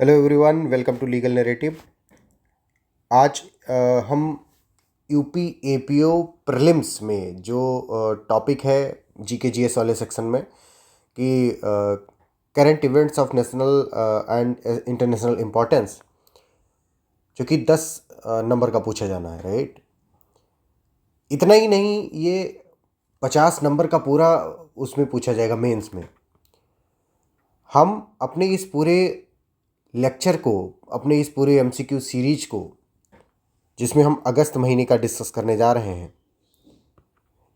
Hello everyone, welcome to legal narrative. आज हम UP APO prelims में जो टॉपिक है जीके जीएस वाले सेक्शन में कि current events of national and international importance, जो कि 10 नंबर का पूछा जाना है, राइट। इतना ही नहीं, ये 50 नंबर का पूरा उसमें पूछा जाएगा मेंस में। हम अपने इस पूरे लेक्चर को, अपने इस पूरे एमसीक्यू सीरीज को, जिसमें हम अगस्त महीने का डिस्कस करने जा रहे हैं,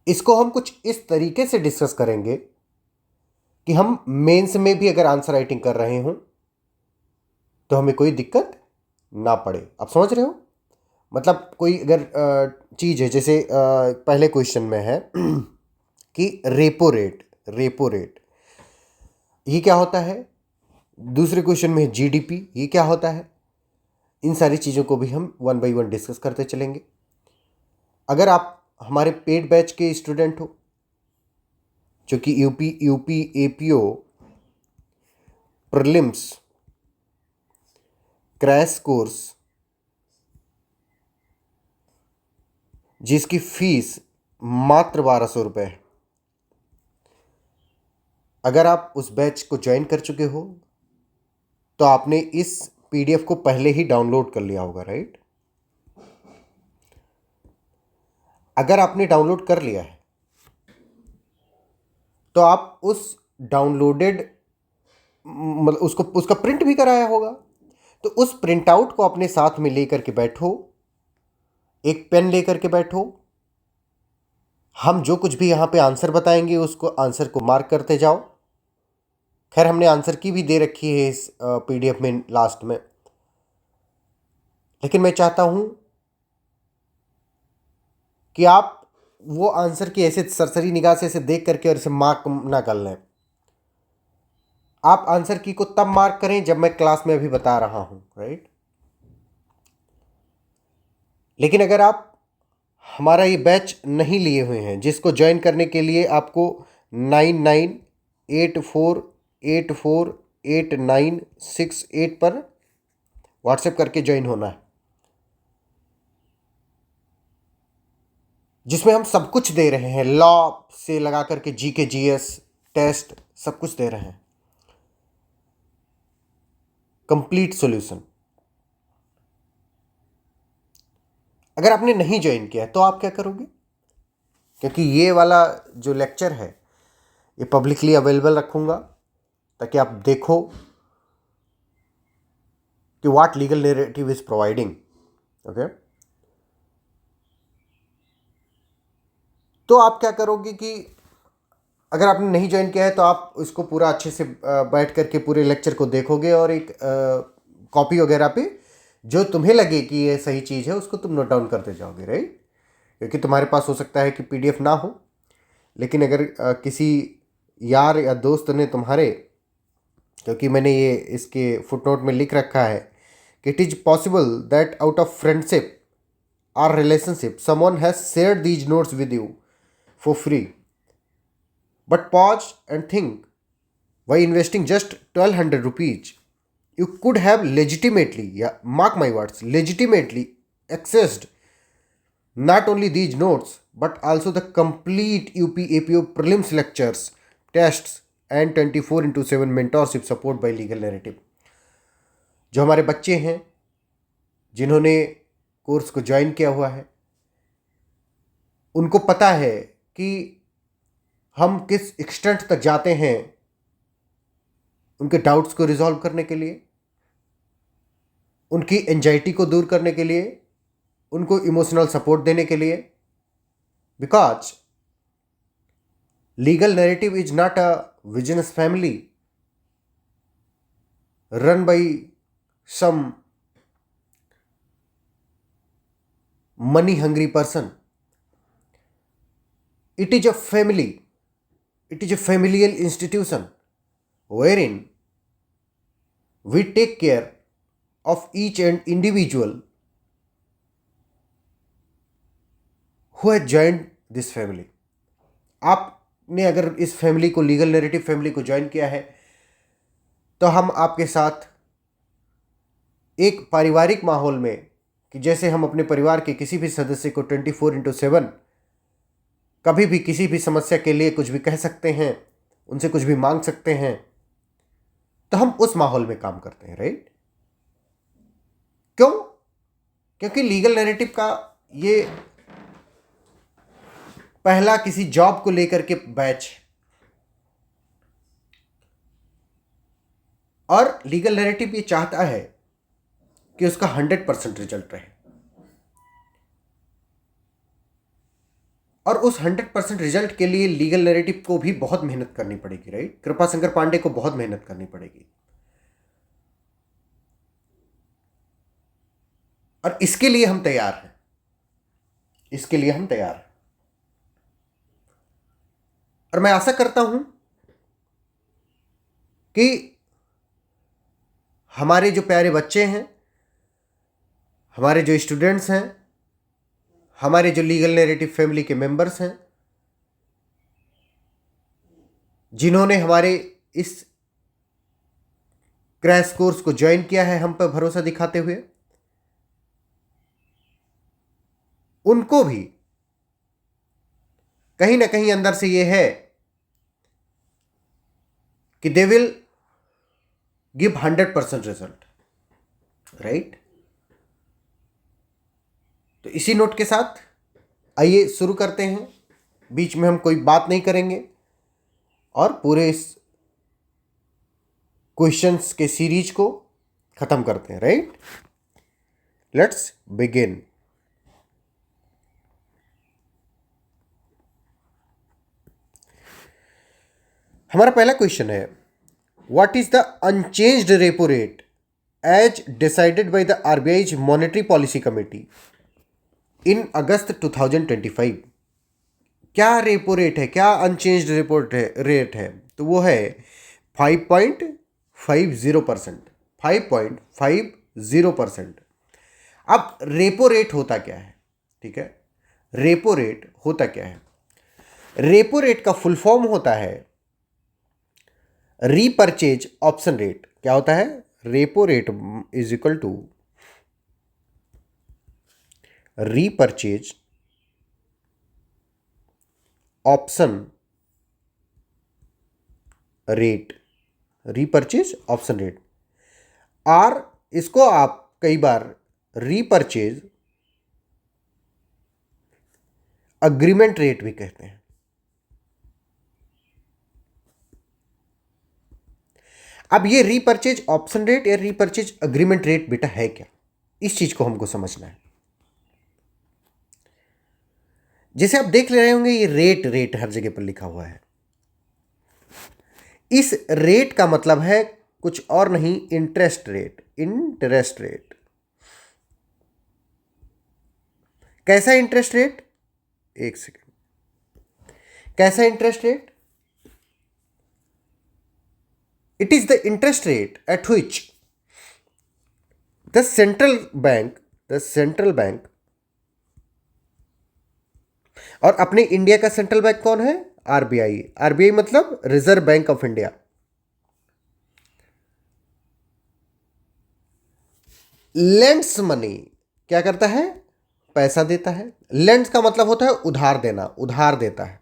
इसको हम कुछ इस तरीके से डिस्कस करेंगे कि हम मेंस में भी अगर आंसर राइटिंग कर रहे हों तो हमें कोई दिक्कत ना पड़े। आप समझ रहे हो? मतलब कोई अगर चीज़ है, जैसे पहले क्वेश्चन में है कि रेपो रेट ये क्या होता है। दूसरे क्वेश्चन में है जीडीपी, ये क्या होता है। इन सारी चीज़ों को भी हम वन बाय वन डिस्कस करते चलेंगे। अगर आप हमारे पेड बैच के स्टूडेंट हो, जो कि UP APO prelims crash course, जिसकी फीस मात्र 1200 रुपये है, अगर आप उस बैच को ज्वाइन कर चुके हो तो आपने इस पीडीएफ को पहले ही डाउनलोड कर लिया होगा, राइट। अगर आपने डाउनलोड कर लिया है तो आप उस डाउनलोडेड, मतलब उसका प्रिंट भी कराया होगा, तो उस प्रिंट आउट को अपने साथ में लेकर के बैठो, एक पेन लेकर के बैठो। हम जो कुछ भी यहाँ पे आंसर बताएंगे उसको, आंसर को मार्क करते जाओ। खैर, हमने आंसर की भी दे रखी है इस पीडीएफ में लास्ट में, लेकिन मैं चाहता हूं कि आप वो आंसर की ऐसे सरसरी निगाह से इसे देख करके और इसे मार्क ना कर लें। आप आंसर की को तब मार्क करें जब मैं क्लास में अभी बता रहा हूं, राइट। लेकिन अगर आप हमारा ये बैच नहीं लिए हुए हैं, जिसको ज्वाइन करने के लिए आपको 9984848968 पर व्हाट्सएप करके ज्वाइन होना है, जिसमें हम सब कुछ दे रहे हैं, लॉ से लगा करके जीके जीएस टेस्ट सब कुछ दे रहे हैं, कंप्लीट सॉल्यूशन। अगर आपने नहीं ज्वाइन किया है तो आप क्या करोगे? क्योंकि ये वाला जो लेक्चर है ये पब्लिकली अवेलेबल रखूंगा, ताकि आप देखो कि what legal narrative is providing. Okay, तो आप क्या करोगे कि अगर आपने नहीं ज्वाइन किया है तो आप इसको पूरा अच्छे से बैठ करके पूरे लेक्चर को देखोगे, और एक कॉपी वगैरह पे जो तुम्हें लगे कि ये सही चीज़ है उसको तुम नोट डाउन करते जाओगे, राइट। क्योंकि तुम्हारे पास हो सकता है कि पीडीएफ ना हो, लेकिन अगर किसी यार या दोस्त ने तुम्हारे, क्योंकि मैंने ये इसके फुटनोट में लिख रखा है कि it is possible that out of friendship और relationship someone has shared these notes with you for free, but pause and think, by investing just 1200 rupees you could have legitimately, yeah, mark my words, legitimately accessed not only these notes but also the complete UPAPO prelims lectures, tests and 24/7 mentorship support by legal narrative। जो हमारे बच्चे हैं जिन्होंने course को join किया हुआ है, उनको पता है कि हम किस एक्सटेंट तक जाते हैं उनके डाउट्स को रिजॉल्व करने के लिए, उनकी एंजाइटी को दूर करने के लिए, उनको इमोशनल सपोर्ट देने के लिए। Because legal narrative is not a business family run by some money hungry person. It is a family, it is a familial institution wherein we take care of each and individual who has joined this family। आपने अगर इस family को, legal narrative family को join किया है, तो हम आपके साथ एक पारिवारिक माहौल में कि जैसे हम अपने परिवार के किसी भी सदस्य को 24/7 कभी भी किसी भी समस्या के लिए कुछ भी कह सकते हैं, उनसे कुछ भी मांग सकते हैं, तो हम उस माहौल में काम करते हैं, राइट? क्यों? क्योंकि लीगल नैरेटिव का ये पहला किसी जॉब को लेकर के बैच है और लीगल नैरेटिव ये चाहता है कि उसका 100% रिजल्ट रहे और उस 100% रिजल्ट के लिए लीगल नैरेटिव को भी बहुत मेहनत करनी पड़ेगी, राइट? कृपा शंकर पांडे को बहुत मेहनत करनी पड़ेगी और इसके लिए हम तैयार हैं, इसके लिए हम तैयार हैं। और मैं आशा करता हूं कि हमारे जो प्यारे बच्चे हैं, हमारे जो स्टूडेंट्स हैं, हमारे जो लीगल नैरेटिव फैमिली के मेंबर्स हैं, जिन्होंने हमारे इस क्रैश कोर्स को ज्वाइन किया है हम पर भरोसा दिखाते हुए, उनको भी कहीं ना कहीं अंदर से ये है कि they will give 100% result, right? तो इसी नोट के साथ आइए शुरू करते हैं। बीच में हम कोई बात नहीं करेंगे और पूरे इस क्वेश्चंस के सीरीज को खत्म करते हैं, राइट? Let's begin. हमारा पहला क्वेश्चन है, what is the unchanged repo rate as decided by the RBI monetary policy committee in August 2025? क्या रेपो रेट है, क्या अनचेंज्ड रेपो रेट है? तो वो है 5.50%। 5.50%। अब रेपो रेट होता क्या है? ठीक है, रेपो रेट होता क्या है? रेपो रेट का फुल फॉर्म होता है रीपरचेज ऑप्शन रेट। क्या होता है? Repo rate is equal to repurchase option rate. Repurchase option rate, और इसको आप कई बार रीपरचेज अग्रीमेंट रेट भी कहते हैं। अब ये रीपरचेज ऑप्शन रेट या रीपरचेज अग्रीमेंट रेट बेटा है क्या, इस चीज को हमको समझना है। जैसे आप देख ले रहे होंगे ये रेट हर जगह पर लिखा हुआ है। इस रेट का मतलब है कुछ और नहीं, इंटरेस्ट रेट। इंटरेस्ट रेट कैसा इंटरेस्ट रेट? एक सेकेंड, कैसा interest rate? It is the interest rate at which the central bank और अपने इंडिया का सेंट्रल बैंक कौन है? आरबीआई। आरबीआई मतलब reserve bank of India. Lends money, क्या करता है? पैसा देता है। लेंड्स का मतलब होता है उधार देना, उधार देता है।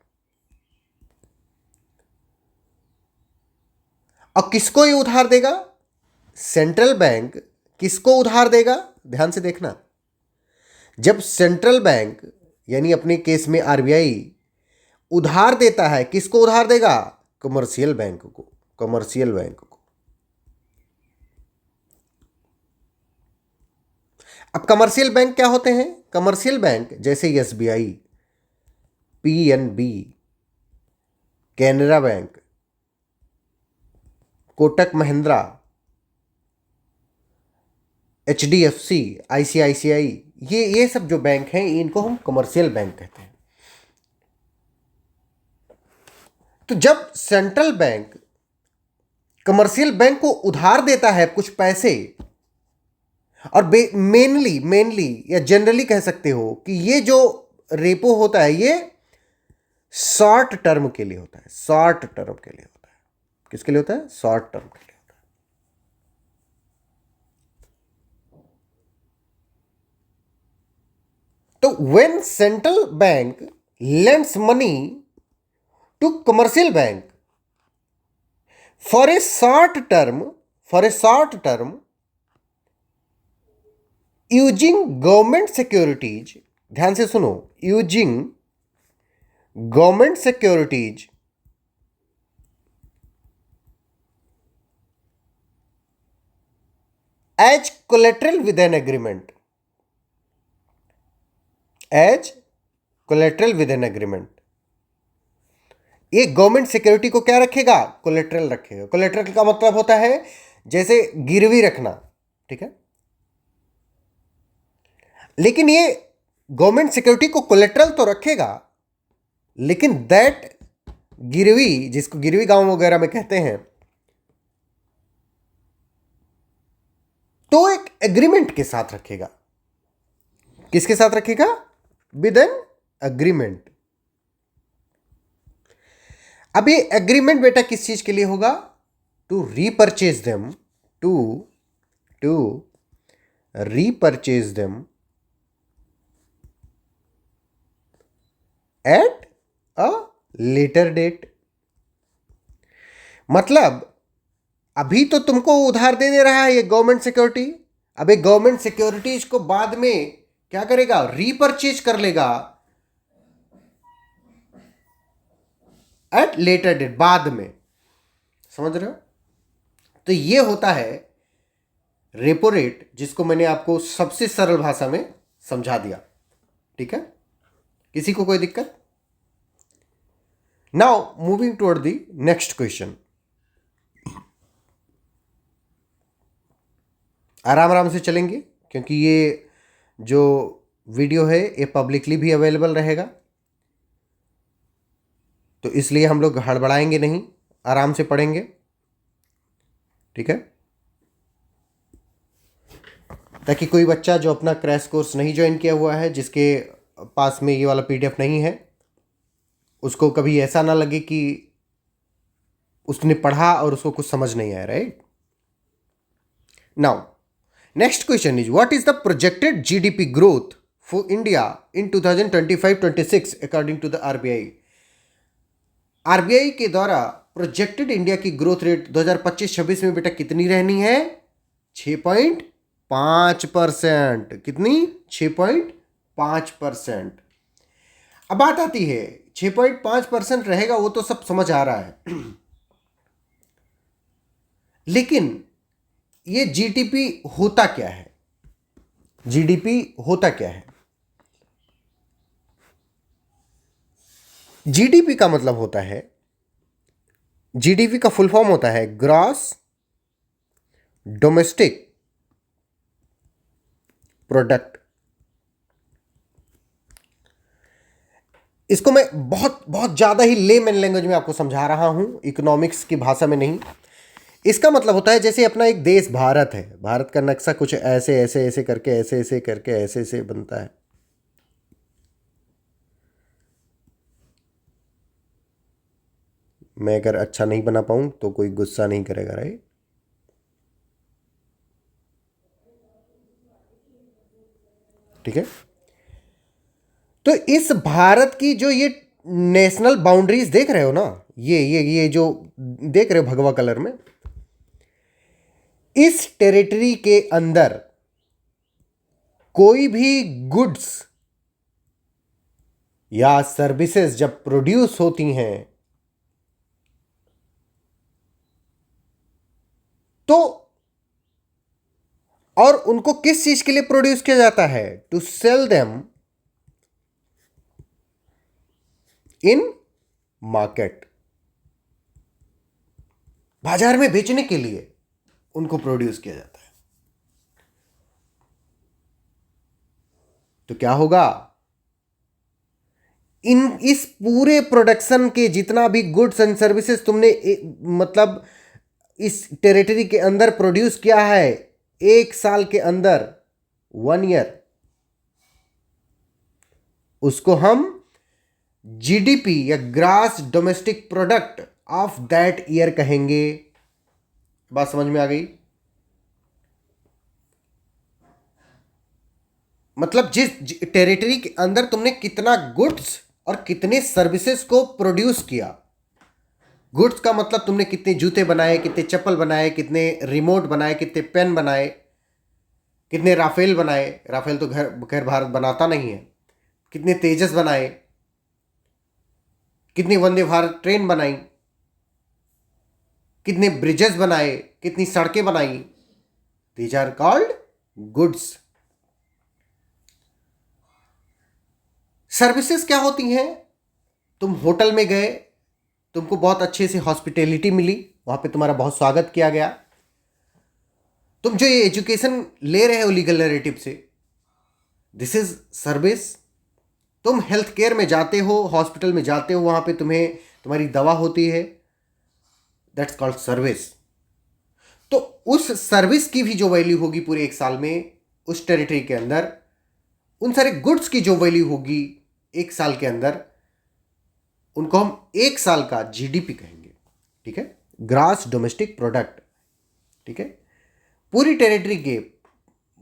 और किसको ये उधार देगा? सेंट्रल बैंक किसको उधार देगा? ध्यान से देखना, जब सेंट्रल बैंक यानी अपने केस में आरबीआई उधार देता है, किसको उधार देगा? कमर्शियल बैंक को। कमर्शियल बैंक को। अब कमर्शियल बैंक क्या होते हैं? कमर्शियल बैंक जैसे SBI, PNB, Canara bank, Kotak Mahindra, HDFC, ICICI, ये सब जो बैंक हैं इनको हम कमर्शियल बैंक कहते हैं। तो जब सेंट्रल बैंक कमर्शियल बैंक को उधार देता है कुछ पैसे, और मेनली या जनरली कह सकते हो कि ये जो रेपो होता है ये शॉर्ट टर्म के लिए होता है। शॉर्ट टर्म के लिए होता है। किसके लिए होता है? शॉर्ट टर्म के लिए होता है। तो when central bank lends money to commercial bank for a short term using government securities, ध्यान से सुनो, using government securities as collateral with an agreement, as collateral with an agreement. ये गवर्नमेंट सिक्योरिटी को क्या रखेगा? कोलेट्रल रखेगा। Collateral का मतलब होता है जैसे गिरवी रखना, ठीक है। लेकिन ये गवर्नमेंट सिक्योरिटी को कोलेट्रल तो रखेगा, लेकिन दैट गिरवी, जिसको गिरवी गांव वगैरह में कहते हैं, तो एक एग्रीमेंट के साथ रखेगा। किसके साथ रखेगा? With an agreement. अब ये एग्रीमेंट बेटा किस चीज के लिए होगा? To repurchase them, to repurchase them at a later date. मतलब अभी तो तुमको उधार दे रहा है ये गवर्नमेंट सिक्योरिटी, अब ये गवर्नमेंट सिक्योरिटीज को बाद में क्या करेगा? रीपरचेज कर लेगा एट लेटर डेट, बाद में। समझ रहे हो? तो ये होता है रेपो रेट, जिसको मैंने आपको सबसे सरल भाषा में समझा दिया, ठीक है। किसी को कोई दिक्कत? Now moving toward the next question. आराम आराम से चलेंगे, क्योंकि ये जो वीडियो है ये पब्लिकली भी अवेलेबल रहेगा, तो इसलिए हम लोग हड़बड़ाएंगे नहीं, आराम से पढ़ेंगे, ठीक है। ताकि कोई बच्चा जो अपना क्रैश कोर्स नहीं ज्वाइन किया हुआ है, जिसके पास में ये वाला पीडीएफ नहीं है, उसको कभी ऐसा ना लगे कि उसने पढ़ा और उसको कुछ समझ नहीं आया, right. Now next question is, what is the projected GDP growth for India in 2025-26 according to the RBI. RBI के द्वारा प्रोजेक्टेड इंडिया की ग्रोथ रेट 2025-26 में बेटा कितनी रहनी है? 6.5%। कितनी? 6.5%। अब बात आती है 6.5% रहेगा, वो तो सब समझ आ रहा है, लेकिन ये जीडीपी होता क्या है? जीडीपी होता क्या है? जीडीपी का मतलब होता है, जीडीपी का फुल फॉर्म होता है ग्रॉस डोमेस्टिक प्रोडक्ट। इसको मैं बहुत बहुत ज्यादा ही लेमैन लैंग्वेज में आपको समझा रहा हूं, इकोनॉमिक्स की भाषा में नहीं। इसका मतलब होता है जैसे अपना एक देश भारत है, भारत का नक्शा कुछ ऐसे ऐसे ऐसे करके ऐसे ऐसे करके ऐसे ऐसे बनता है। मैं अगर अच्छा नहीं बना पाऊं तो कोई गुस्सा नहीं करेगा, राइट। ठीक है। तो इस भारत की जो ये नेशनल बाउंड्रीज देख रहे हो ना, ये जो देख रहे हो भगवा कलर में, इस टेरिटरी के अंदर कोई भी गुड्स या सर्विसेज जब प्रोड्यूस होती हैं तो, और उनको किस चीज के लिए प्रोड्यूस किया जाता है? To sell them in market, बाजार में बेचने के लिए उनको प्रोड्यूस किया जाता है। तो क्या होगा? इस पूरे प्रोडक्शन के जितना भी गुड्स एंड सर्विसेज तुमने मतलब इस टेरिटरी के अंदर प्रोड्यूस किया है, एक साल के अंदर, 1 ईयर, उसको हम जीडीपी या gross domestic product of that year कहेंगे। बात समझ में आ गई? मतलब जिस टेरिटरी के अंदर तुमने कितना गुड्स और कितने सर्विसेज को प्रोड्यूस किया। गुड्स का मतलब तुमने कितने जूते बनाए, कितने चप्पल बनाए, कितने रिमोट बनाए, कितने पेन बनाए, कितने राफेल बनाए। राफेल तो घर भारत बनाता नहीं है। कितने तेजस बनाए, कितनी वंदे भारत ट्रेन बनाई, कितने ब्रिजेस बनाए, कितनी सड़कें बनाई। These are called goods. Services क्या होती हैं? तुम होटल में गए, तुमको बहुत अच्छे से हॉस्पिटैलिटी मिली, वहां पे तुम्हारा बहुत स्वागत किया गया। तुम जो ये एजुकेशन ले रहे हो लीगल नैरेटिव से, दिस इज सर्विस। तुम हेल्थ केयर में जाते हो, हॉस्पिटल में जाते हो, वहां पे तुम्हारी दवा होती है, दैट्स कॉल्ड सर्विस। तो उस सर्विस की भी जो वैल्यू होगी पूरे एक साल में उस टेरिटरी के अंदर, उन सारे गुड्स की जो वैल्यू होगी एक साल के अंदर, उनको हम एक साल का जीडीपी कहेंगे। ठीक है, ग्रॉस डोमेस्टिक प्रोडक्ट। ठीक है, पूरी टेरिटरी के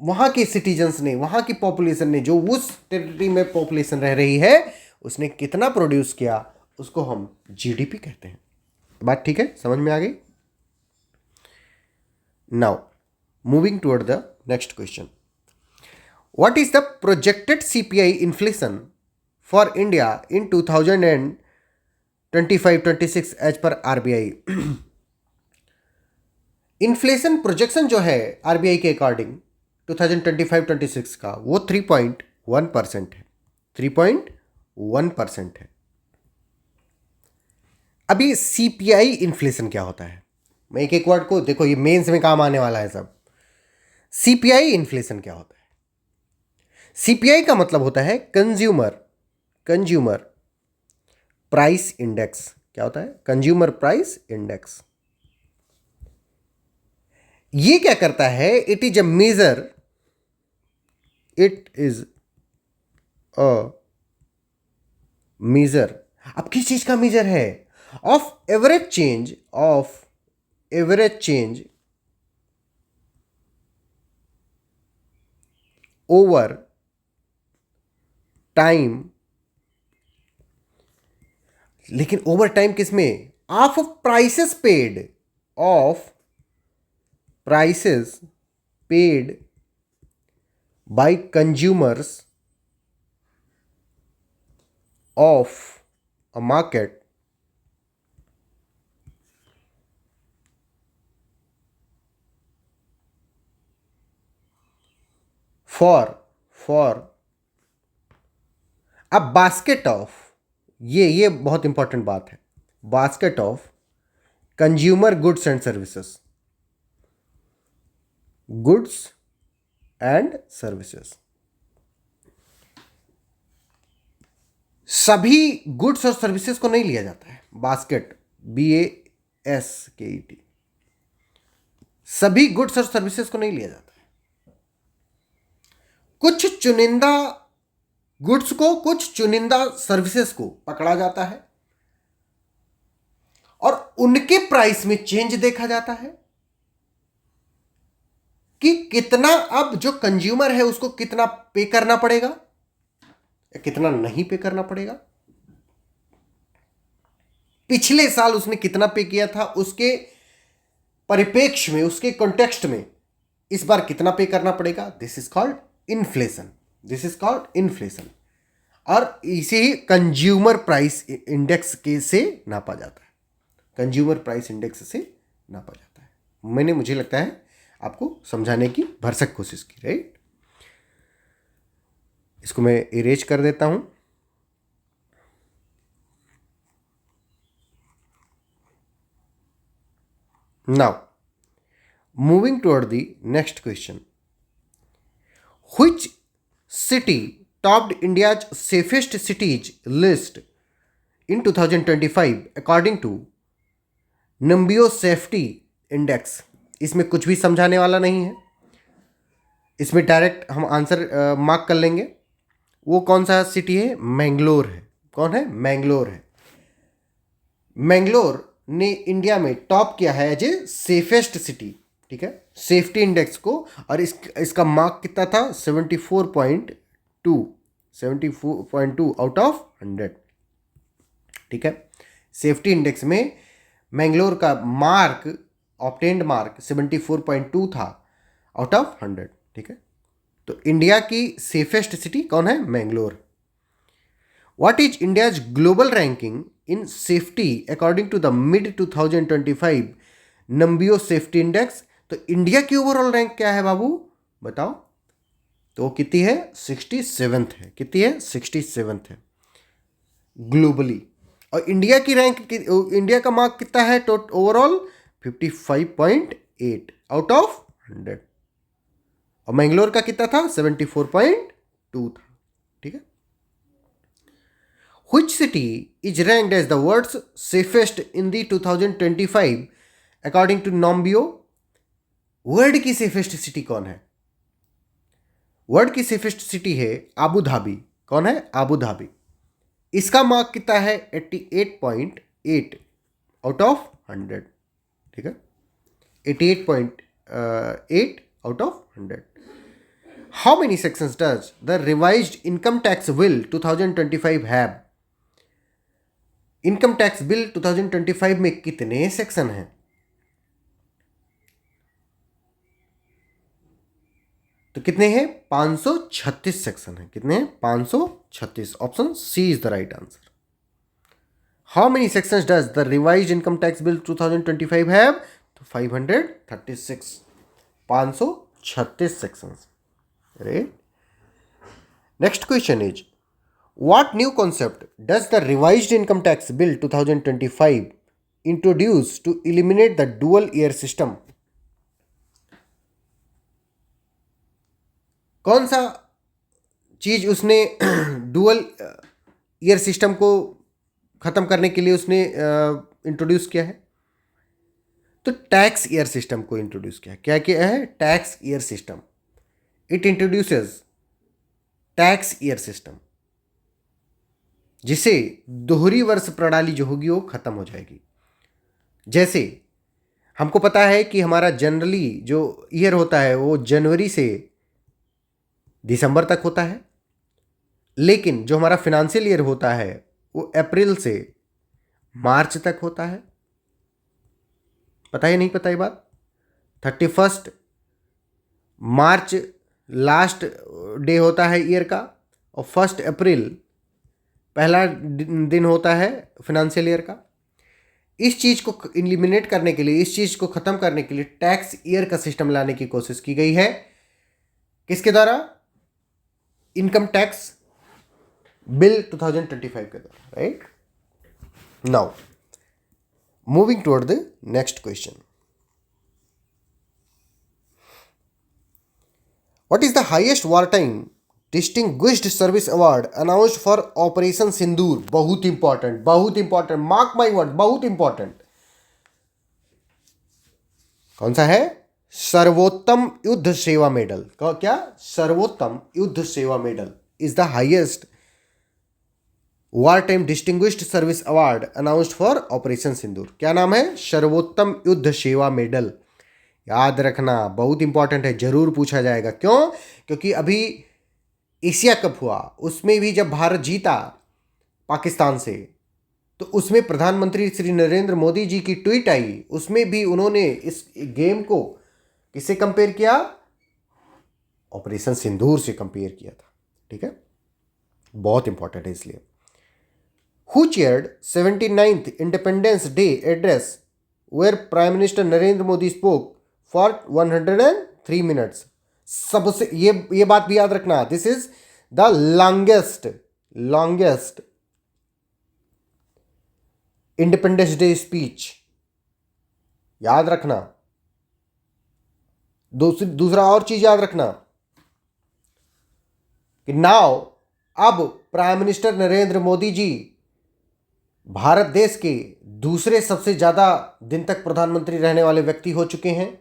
वहां के सिटीजन्स ने, वहां की पॉपुलेशन ने, जो उस टेरिटरी में पॉपुलेशन रह रही है, उसने कितना प्रोड्यूस किया, उसको हम जीडीपी कहते हैं। बात ठीक है, समझ में आ गई? Now moving toward the next question, what is the projected CPI inflation for India in 2025-26 as per RBI? Inflation projection जो है आरबीआई के अकॉर्डिंग 2025-26 का, वो 3.1% है। 3.1% है। अभी सीपीआई इन्फ्लेशन क्या होता है? मैं एक एक वर्ड को देखो, ये मेंस में काम आने वाला है सब। सीपीआई इन्फ्लेशन क्या होता है? सीपीआई का मतलब होता है कंज्यूमर प्राइस इंडेक्स। क्या होता है? Consumer price index. ये क्या करता है? इट इज अ मेजर, अब किस चीज का मेजर है? Of average change over time. लेकिन ओवर टाइम किसमें? Of prices paid by consumers of a market for a basket of, ये बहुत इंपॉर्टेंट बात है, basket of consumer goods and services. सभी गुड्स और सर्विसेज को नहीं लिया जाता है। बास्केट, BASKET, सभी गुड्स और सर्विसेज को नहीं लिया जाता है। कुछ चुनिंदा गुड्स को, कुछ चुनिंदा सर्विसेज को पकड़ा जाता है और उनके प्राइस में चेंज देखा जाता है कि कितना अब जो कंज्यूमर है उसको कितना पे करना पड़ेगा या कितना नहीं पे करना पड़ेगा। पिछले साल उसने कितना पे किया था, उसके परिप्रेक्ष्य में, उसके कॉन्टेक्स्ट में इस बार कितना पे करना पड़ेगा। This is called inflation. और इसे ही कंज्यूमर प्राइस इंडेक्स के से नापा जाता है। कंज्यूमर प्राइस इंडेक्स से नापा जाता है। मुझे लगता है आपको समझाने की भरसक कोशिश की, राइट? इसको मैं इरेज कर देता हूं। Now moving toward the next question, which city topped India's safest cities list in 2025 according to Numbeo safety index? इसमें कुछ भी समझाने वाला नहीं है, इसमें डायरेक्ट हम आंसर मार्क कर लेंगे। वो कौन सा सिटी है? मैंगलोर है। कौन है? मैंगलोर है। मैंगलोर ने इंडिया में टॉप किया है एज ए सेफेस्ट सिटी। ठीक है, सेफ्टी इंडेक्स को। और इसका मार्क कितना था? 74.9 74.2 आउट ऑफ 100। ठीक है, सेफ्टी इंडेक्स में मैंगलोर का मार्क, ऑब्टेन्ड मार्क 74.2 था आउट ऑफ 100। ठीक है, तो इंडिया की सेफेस्ट सिटी कौन है? Mangalore. What is India's global ranking in safety according to the mid 2025 Numbeo safety index? तो इंडिया की ओवरऑल रैंक क्या है बाबू, बताओ? तो कितनी है? 67th है। कितनी है? 67th है ग्लोबली। और इंडिया की रैंक, इंडिया का मार्क कितना है ओवरऑल? 55.8 out of 100। और मैंगलोर का कितना था? 74.2 था। ठीक है, Which city is ranked as the world's safest in the 2025 according to Numbeo? World की सेफेस्ट सिटी कौन है? वर्ल्ड की सेफेस्ट सिटी है आबू धाबी। कौन है? Abu Dhabi. इसका मार्क कितना है? 88.8 आउट ऑफ 100। ठीक है, 88.8 out of 100। How many sections does the revised income tax bill 2025 have? Income tax bill 2025 में कितने सेक्शन हैं? तो कितने हैं? 536 सेक्शन हैं। कितने हैं? 536। Option C is the right answer. How many sections does the revised income tax bill 2025 have? तो 536, 536 sections. Right. Next question is what new concept does the revised income tax bill 2025 introduce to eliminate the dual year system? कौन सा चीज उसने dual year system को खत्म करने के लिए उसने इंट्रोड्यूस किया है? तो टैक्स ईयर सिस्टम को इंट्रोड्यूस किया। क्या किया है? Tax year system. It introduces tax year system, जिसे दोहरी वर्ष प्रणाली जो होगी वो खत्म हो जाएगी। जैसे हमको पता है कि हमारा जनरली जो ईयर होता है वो जनवरी से दिसंबर तक होता है, लेकिन जो हमारा फिनेंशियल ईयर होता है वो अप्रैल से मार्च तक होता है। पता है नहीं पता ये बात? 31 मार्च लास्ट डे होता है ईयर का, और 1 अप्रैल पहला दिन होता है फिनेंशियल ईयर का। इस चीज़ को एलिमिनेट करने के लिए, इस चीज़ को ख़त्म करने के लिए टैक्स ईयर का सिस्टम लाने की कोशिश की गई है। किसके द्वारा? इनकम टैक्स बिल 2025 के द्वारा। Right. Now moving toward the next question. What is the highest war time distinguished service award announced for operation Sindoor? बहुत इंपॉर्टेंट, बहुत इंपॉर्टेंट, मार्क माई वर्ड, बहुत इंपॉर्टेंट। कौन सा है? सर्वोत्तम युद्ध सेवा मेडल। क्या? Sarvottam Yudh Seva medal is the highest war time distinguished service award announced for operation Sindoor. क्या नाम है? सर्वोत्तम युद्ध सेवा मेडल। याद रखना, बहुत इंपॉर्टेंट है, जरूर पूछा जाएगा। क्यों? क्योंकि अभी एशिया कप हुआ, उसमें भी जब भारत जीता पाकिस्तान से, तो उसमें प्रधानमंत्री श्री नरेंद्र मोदी जी की ट्वीट आई, उसमें भी उन्होंने इस गेम को किससे कंपेयर किया? ऑपरेशन सिंदूर से कंपेयर किया था। ठीक है, बहुत इंपॉर्टेंट है इसलिए। Who chaired 79th independence day address where prime minister Narendra Modi spoke for 103 minutes? सबसे ये बात भी याद रखना, this is the longest independence day speech. याद रखना। दूसरा और चीज याद रखना कि नाउ अब प्राइम मिनिस्टर नरेंद्र मोदी जी भारत देश के दूसरे सबसे ज्यादा दिन तक प्रधानमंत्री रहने वाले व्यक्ति हो चुके हैं,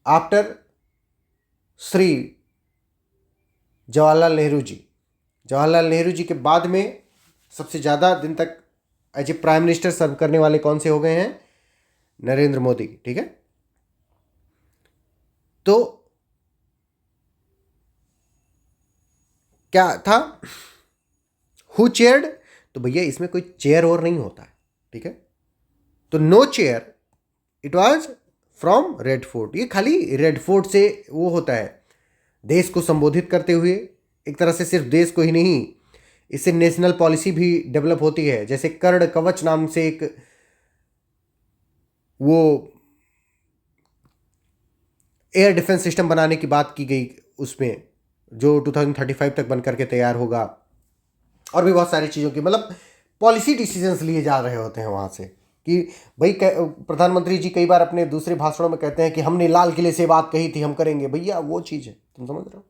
आफ्टर श्री जवाहरलाल नेहरू जी। जवाहरलाल नेहरू जी के बाद में सबसे ज़्यादा दिन तक एज ए प्राइम मिनिस्टर सर्व करने वाले कौन से हो गए हैं? नरेंद्र मोदी। ठीक है, तो क्या था, हु चेयर्ड, तो भैया इसमें कोई चेयर और नहीं होता है, ठीक है। तो no chair, it was from red fort. ये खाली रेड फोर्ट से वो होता है, देश को संबोधित करते हुए, एक तरह से सिर्फ देश को ही नहीं, इससे नेशनल पॉलिसी भी डेवलप होती है। जैसे कर्ण कवच नाम से एक वो एयर डिफेंस सिस्टम बनाने की बात की गई उसमें, जो 2035 तक बन करके तैयार होगा, और भी बहुत सारी चीज़ों की, मतलब पॉलिसी डिसीजंस लिए जा रहे होते हैं वहाँ से कि भाई प्रधानमंत्री जी कई बार अपने दूसरे भाषणों में कहते हैं कि हमने लाल किले से बात कही थी, हम करेंगे। भैया वो चीज़ है, तुम समझ रहे हो,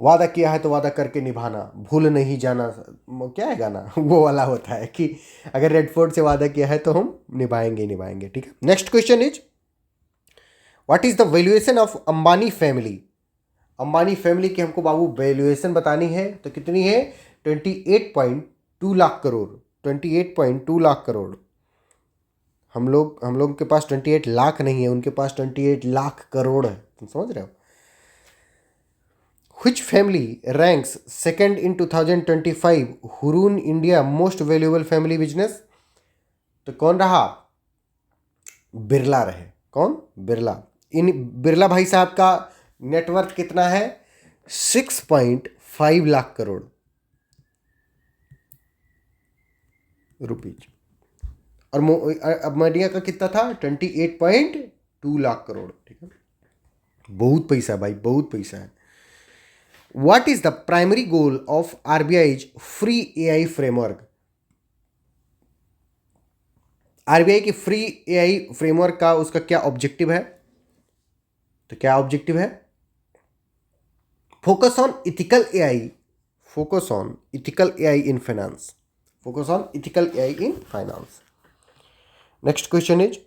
वादा किया है तो वादा करके निभाना, भूल नहीं जाना, क्या है गाना वो वाला होता है कि अगर रेड फोर्ट से वादा किया है तो हम निभाएंगे ही निभाएंगे, ठीक है। Next question is, what is the valuation of Ambani family. Ambani family की हमको बाबू वैल्यूएशन बतानी है, तो कितनी है, 28.2 लाख करोड़। 28.2 लाख करोड़। हम लोग के पास 28 लाख नहीं है, उनके पास 28 लाख करोड़ है, तुम समझ रहे हो। Which family ranks second in 2025 Hurun India most valuable family business. तो कौन रहा, बिरला रहे। कौन, बिरला। इन बिरला भाई साहब का नेटवर्थ कितना है, 6.5 लाख करोड़ रुपीज। और अंबानी का कितना था, 28.2 लाख करोड़, ठीक है। बहुत पैसा है भाई, बहुत पैसा है। What is the primary goal of RBI's free AI framework? RBI की फ्री एआई फ्रेमवर्क का उसका क्या ऑब्जेक्टिव है, तो क्या ऑब्जेक्टिव है, focus on ethical AI, focus on ethical AI in finance, focus on ethical AI in finance. Next question is,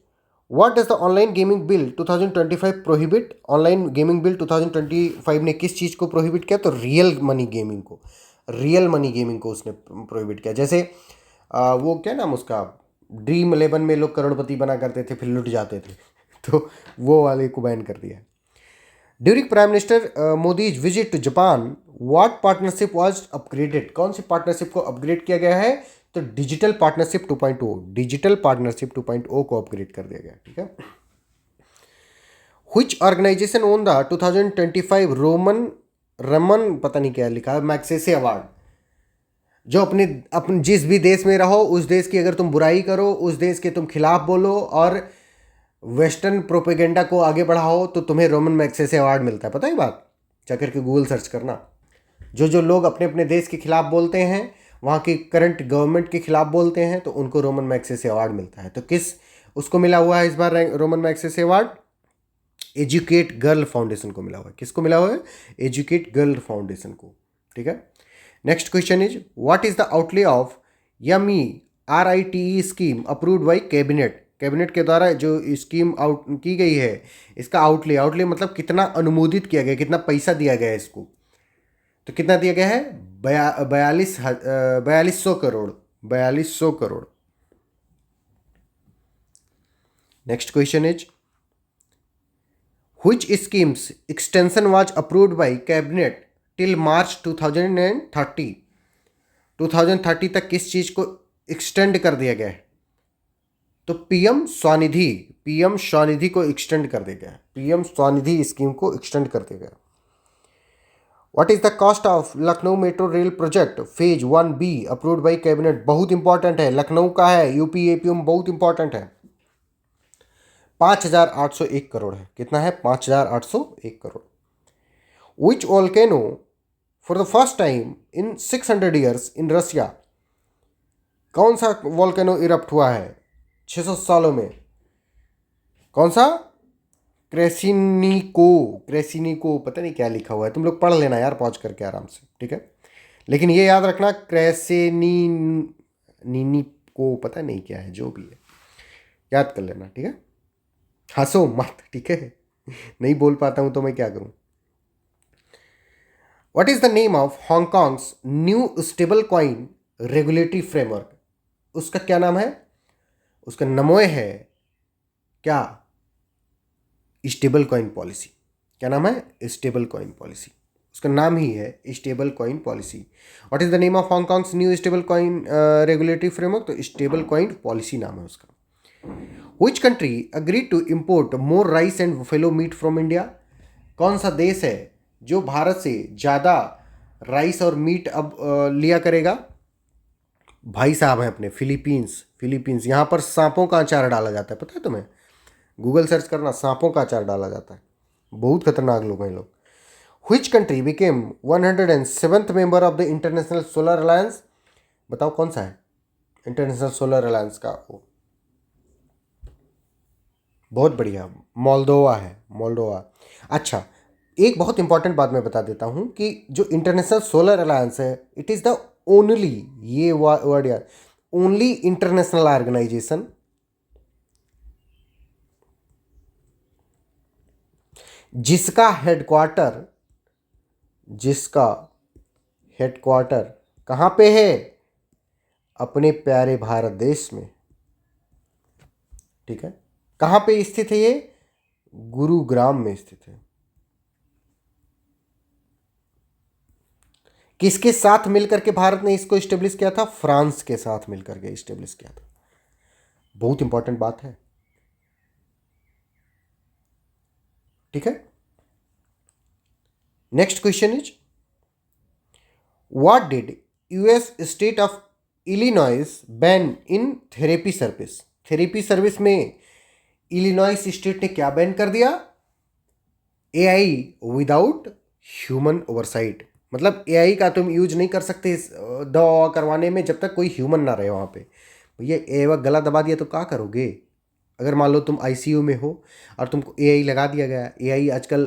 what does the online gaming bill 2025 prohibit. Online gaming bill 2025 ने किस चीज़ को prohibit किया, तो real money gaming को, real money gaming को उसने prohibit किया। जैसे वो क्या नाम उसका, ड्रीम 11 में लोग करोड़पति बना करते थे फिर लुट जाते थे तो वो वाले को बैन कर दिया। During prime minister Modi's visit to Japan, what partnership was upgraded. कौन सी पार्टनरशिप को अपग्रेड किया गया है, तो डिजिटल पार्टनरशिप 2.0, डिजिटल पार्टनरशिप 2.0 को अपग्रेड कर दिया गया, ठीक है। Which organisation won the 2025 Raman पता नहीं क्या लिखा है, मैग्सेसे अवार्ड। जो अपने जिस भी देश में रहो, उस देश की अगर तुम बुराई करो, उस देश के तुम खिलाफ बोलो और वेस्टर्न प्रोपेगेंडा को आगे बढ़ाओ, तो तुम्हें रोमन मैग्सेसे अवार्ड मिलता है। पता है बात, जाकर के गूगल सर्च करना। जो लोग अपने अपने देश के खिलाफ बोलते हैं, वहाँ की करंट गवर्नमेंट के खिलाफ बोलते हैं, तो उनको रोमन मैग्सेसे अवार्ड मिलता है। तो किस उसको मिला हुआ है इस बार Ramon Magsaysay award, educate girl foundation को मिला हुआ है। किसको मिला हुआ है, एजुकेट गर्ल फाउंडेशन को, ठीक है। Next question is, what is the outlay of yummy RITE scheme approved by cabinet. Cabinet के द्वारा जो स्कीम आउट की गई है, इसका आउटले मतलब कितना अनुमोदित किया गया, कितना पैसा दिया गया है इसको, तो कितना दिया गया है, 4200 crore, 4200 crore. Next question is, which schemes extension was approved by cabinet till March 2030। 2030 तक किस चीज को एक्सटेंड कर दिया गया है, तो पीएम स्वनिधि को एक्सटेंड कर दिया गया है, पीएम स्वनिधि स्कीम को एक्सटेंड कर दिया गया। What is the cost of Lucknow metro rail project phase 1B approved by cabinet. बहुत इंपॉर्टेंट है, लखनऊ का है, यूपी एपीओ में बहुत इंपॉर्टेंट है। 5,801 करोड़ है। कितना है, 5,801 crore. Which volcano for the first time in 600 years in Russia. कौन सा वोल्केनो इरप्ट हुआ है 600 सालों में, कौन सा, क्रेसिनिको पता नहीं क्या लिखा हुआ है, तुम लोग पढ़ लेना यार पॉज करके आराम से, ठीक है। लेकिन ये याद रखना, क्रेसिनी को पता नहीं क्या है, जो भी है याद कर लेना, ठीक है। हंसो मत, ठीक है, नहीं बोल पाता हूं तो मैं क्या करूं। What is the name of Hong Kong's new stable coin regulatory framework. उसका क्या नाम है, उसका नमोए है क्या, स्टेबल कॉइन पॉलिसी। क्या नाम है, स्टेबल कॉइन पॉलिसी, उसका नाम ही है stable coin policy. What is the name of Hong Kong's new stable coin regulatory framework? तो स्टेबल कॉइन पॉलिसी नाम है उसका। Which country agreed to import more rice and buffalo meat from India? कौन सा देश है जो भारत से ज़्यादा राइस और मीट अब लिया करेगा? भाई साहब हैं अपने फिलीपींस। यहाँ पर सांपों का अचार डाला जाता है, पता है तुम्हें? गूगल सर्च करना, सांपों का अचार डाला जाता है। बहुत खतरनाक लोग हैं लोग। Which country became 107th member of the International Solar Alliance? बताओ कौन सा है इंटरनेशनल सोलर अलायंस का? बहुत बढ़िया, मोल्दोवा है, मोल्दोवा। अच्छा, एक बहुत इंपॉर्टेंट बात मैं बता देता हूँ कि जो इंटरनेशनल सोलर अलायंस है, इट इज़ द ओनली, ये वर्ड यार, ओनली इंटरनेशनल ऑर्गेनाइजेशन जिसका हेडक्वार्टर कहाँ पे है? अपने प्यारे भारत देश में। ठीक है, कहाँ पे स्थित है ये? गुरुग्राम में स्थित है। किसके साथ मिलकर के भारत ने इसको स्टेब्लिश किया था? फ्रांस के साथ मिलकर के स्टेब्लिश किया था। बहुत इंपॉर्टेंट बात है। ठीक है, next question is what did US state of Illinois ban in therapy service? Therapy service में इलिनॉइस स्टेट ने क्या बैन कर दिया? AI without human oversight. मतलब एआई का तुम यूज नहीं कर सकते इस दवा करवाने में जब तक कोई ह्यूमन ना रहे वहाँ पे। भैया एआई गला दबा दिया तो क्या करोगे? अगर मान लो तुम आईसीयू में हो और तुमको एआई लगा दिया गया, एआई आजकल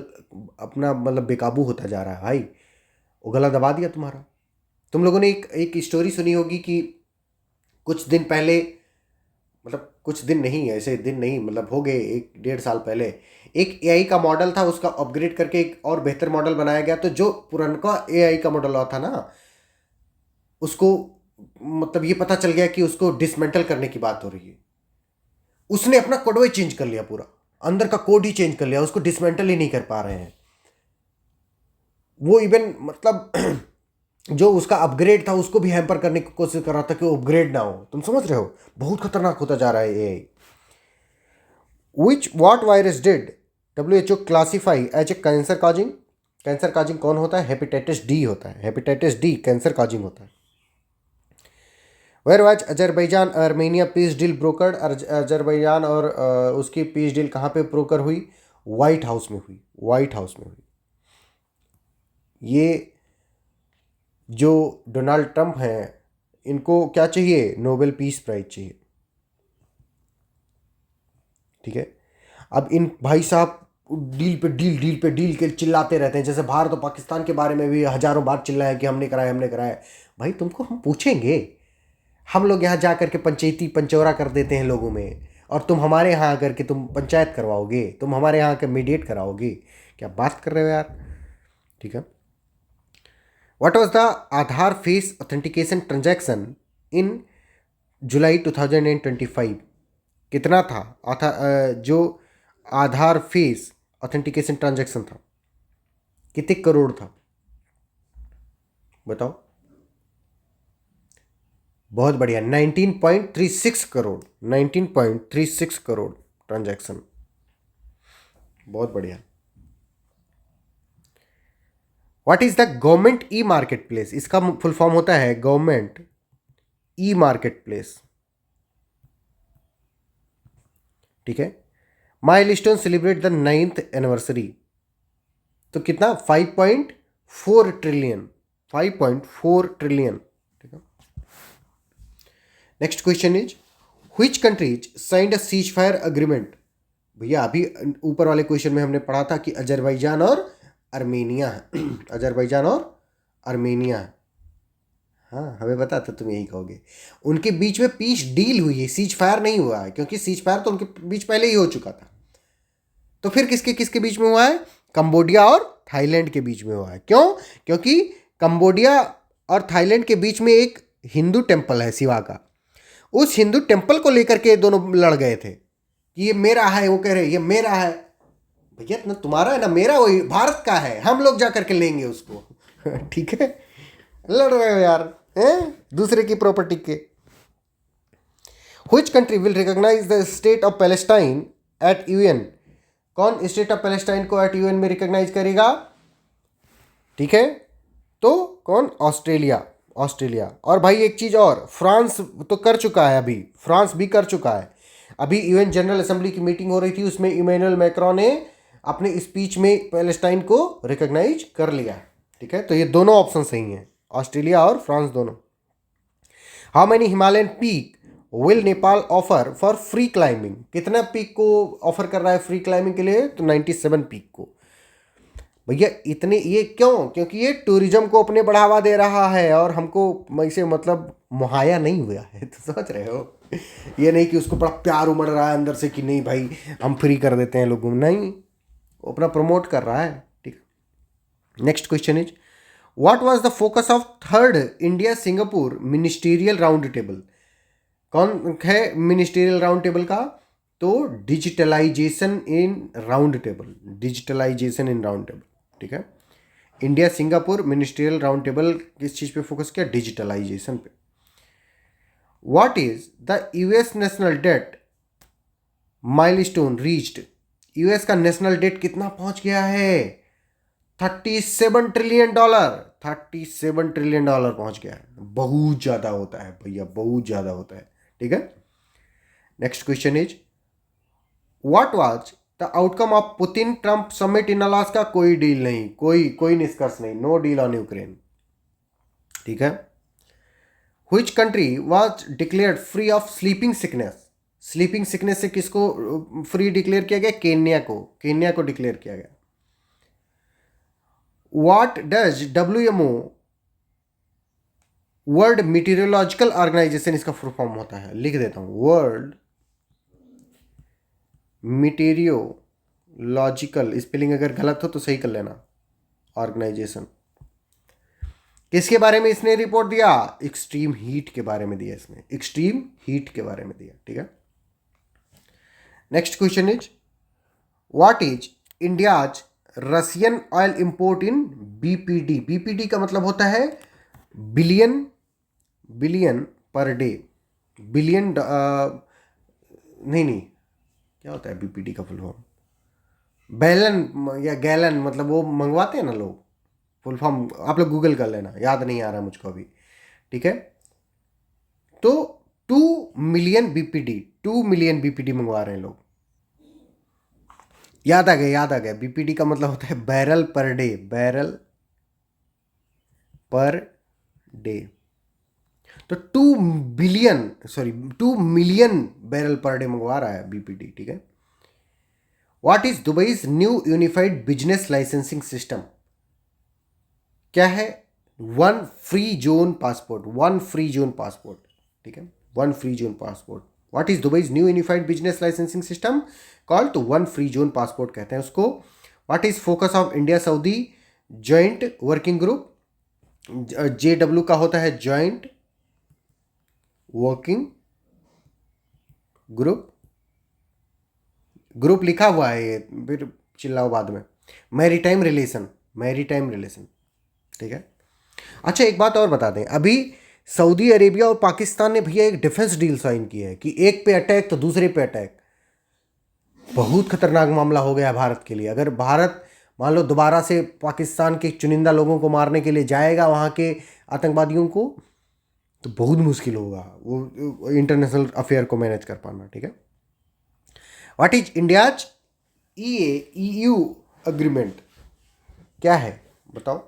अपना मतलब बेकाबू होता जा रहा है भाई, वो गला दबा दिया तुम्हारा। तुम लोगों ने एक स्टोरी सुनी होगी कि कुछ दिन पहले, मतलब कुछ दिन नहीं, ऐसे दिन नहीं, मतलब हो गए 1-1.5 साल पहले, एक एआई का मॉडल था, उसका अपग्रेड करके एक और बेहतर मॉडल बनाया गया। तो जो पुराना एआई का मॉडल था ना, उसको मतलब ये पता चल गया कि उसको डिसमेंटल करने की बात हो रही है। उसने अपना कोड ही चेंज कर लिया, पूरा अंदर का कोड ही चेंज कर लिया, उसको डिसमेंटल ही नहीं कर पा रहे हैं वो। इवन मतलब जो उसका अपग्रेड था उसको भी हैम्पर करने की कोशिश कर रहा था कि वो अपग्रेड ना हो। तुम समझ रहे हो? बहुत खतरनाक होता जा रहा है AI. What virus did WHO classify as a cancer causing? Cancer causing कौन होता है? हेपेटाइटिस डी होता है। हेपेटाइटिस डी कैंसर कॉजिंग होता है। Where was Azerbaijan Armenia peace deal brokered? Azerbaijan और उसकी पीस डील कहाँ पे ब्रोकर हुई? व्हाइट हाउस में हुई, व्हाइट हाउस में हुई। ये जो डोनाल्ड ट्रंप हैं, इनको क्या चाहिए? नोबेल पीस प्राइज चाहिए। ठीक है, अब इन भाई साहब डील पे डील के चिल्लाते रहते हैं, जैसे भारत और पाकिस्तान के बारे में भी हजारों बार चिल्लाया कि हमने कराया, हमने कराया। भाई तुमको हम पूछेंगे? हम लोग यहाँ जा करके पंचायती पंचौरा कर देते हैं लोगों में, और तुम हमारे यहाँ आकर के तुम पंचायत करवाओगे, तुम हमारे यहाँ के मीडिएट कराओगे? क्या बात कर रहे हो यार। ठीक है, what was the Aadhaar face authentication transaction in July 2025? कितना था जो आधार फेस ऑथेंटिकेशन ट्रांजैक्शन था? कितने करोड़ था बताओ? बहुत बढ़िया, 19.36 करोड़, 19.36 करोड़ ट्रांजैक्शन। बहुत बढ़िया। What is the government e market place? इसका फुल फॉर्म होता है गवर्नमेंट ई मार्केट प्लेस। ठीक है, milestone celebrate the 9th anniversary. तो कितना? 5.4 ट्रिलियन, 5.4 ट्रिलियन। ठीक है, next question is which countries signed a cease fire agreement? भैया अभी ऊपर वाले क्वेश्चन में हमने पढ़ा था कि अजरबैजान और आर्मेनिया है। अजरबैजान और आर्मेनिया है। हाँ, हमें पता था तुम यही कहोगे। उनके बीच में पीस डील हुई है, सीज फायर नहीं हुआ है, क्योंकि सीज फायर तो उनके बीच पहले ही हो चुका था। तो फिर किसके किसके बीच में हुआ है? कंबोडिया और थाईलैंड के बीच में हुआ है। क्यों? क्योंकि कंबोडिया और थाईलैंड के बीच में एक हिंदू टेम्पल है शिवा का। उस हिंदू टेम्पल को लेकर के दोनों लड़ गए थे कि ये मेरा है, वो कह रहे ये मेरा है। भैया ना तुम्हारा है ना मेरा, वही भारत का है, हम लोग जा करके लेंगे उसको। ठीक है, लड़ रहे हो यार हैं दूसरे की प्रॉपर्टी के। Which country will recognize the state of Palestine at UN? कौन स्टेट ऑफ पैलेस्टाइन को एट यूएन में रिकॉग्नाइज करेगा? ठीक है, तो कौन? ऑस्ट्रेलिया। ऑस्ट्रेलिया। और भाई एक चीज और, फ्रांस तो कर चुका है, अभी फ्रांस भी कर चुका है। अभी यूएन जनरल असेंबली की मीटिंग हो रही थी, उसमें इमैनुअल मैक्रोन ने अपने स्पीच में पैलेस्टाइन को रिकॉग्नाइज कर लिया। ठीक है, तो ये दोनों ऑप्शन सही हैं, ऑस्ट्रेलिया और फ्रांस दोनों। How many Himalayan peak will Nepal offer for free climbing? कितना पीक को ऑफर कर रहा है फ्री क्लाइंबिंग के लिए? तो 97 पीक को। भैया इतने, ये क्यों? क्योंकि ये टूरिज्म को अपने बढ़ावा दे रहा है और हमको इसे मतलब मुहैया नहीं हुआ है। तो समझ रहे हो, ये नहीं कि उसको बड़ा प्यार उमड़ रहा है अंदर से कि नहीं भाई हम फ्री कर देते हैं लोगों, नहीं, वो अपना प्रमोट कर रहा है। ठीक है, next question is what was the focus of third India Singapore ministerial round table? कौन है मिनिस्टीरियल राउंड टेबल का? तो digitalisation in round table, digitalisation in round table. ठीक है, India Singapore ministerial round table किस चीज पे फोकस किया? डिजिटलाइजेशन पे। What is the US national debt milestone reached? US का नेशनल डेट कितना पहुंच गया है? $37 ट्रिलियन। $37 ट्रिलियन पहुंच गया है। बहुत ज्यादा होता है भैया, बहुत ज्यादा होता है। ठीक है, next question is what was the outcome of Putin Trump summit in Alaska? कोई डील नहीं, कोई निष्कर्ष नहीं, नो डील ऑन यूक्रेन। ठीक है, which country was declared free of sleeping sickness? Sleeping sickness से किसको फ्री डिक्लेयर किया गया? केन्या को, केन्या को डिक्लेयर किया गया। What does WMO world meteorological organisation, इसका फुल फॉर्म होता है, लिख देता हूं, वर्ल्ड मीटेरियोलॉजिकल, स्पेलिंग अगर गलत हो तो सही कर लेना, ऑर्गेनाइजेशन। किसके बारे में इसने रिपोर्ट दिया? एक्सट्रीम हीट के बारे में दिया इसने, एक्सट्रीम हीट के बारे में दिया। ठीक है, next question is what is India's Russian oil import in BPD? BPD का मतलब होता है बिलियन पर डे, बिलियन नहीं, क्या होता है BPD का फुल फॉर्म? बैलन या गैलन, मतलब वो मंगवाते हैं ना लोग, फुल फॉर्म आप लोग गूगल कर लेना, याद नहीं आ रहा मुझको अभी। ठीक है, तो 2 मिलियन BPD मंगवा रहे हैं लोग। याद आ गया, BPD का मतलब होता है barrel per day, barrel per day. तो 2 मिलियन बैरल पर डे मंगवा रहा है BPD। ठीक है, what is Dubai's new unified business licensing system? क्या है? One free zone passport, one free zone passport. ठीक है, one free zone passport. What is Dubai's new unified business licensing system called? तो वन फ्री जोन पासपोर्ट कहते हैं उसको। What is focus of India Saudi joint working group? JW का होता है joint working group, group लिखा हुआ है ये, फिर चिल्लाओ बाद में। Maritime relation, maritime relation. ठीक है, अच्छा एक बात और बता दें, अभी सऊदी अरेबिया और पाकिस्तान ने भैया एक डिफेंस डील साइन की है कि एक पे अटैक तो दूसरे पे अटैक। बहुत खतरनाक मामला हो गया भारत के लिए। अगर भारत मान लो दोबारा से पाकिस्तान के चुनिंदा लोगों को मारने के लिए जाएगा, वहाँ के आतंकवादियों को, तो बहुत मुश्किल होगा वो इंटरनेशनल अफेयर को मैनेज कर पाना। ठीक है, what is India's EU agreement? क्या है बताओ?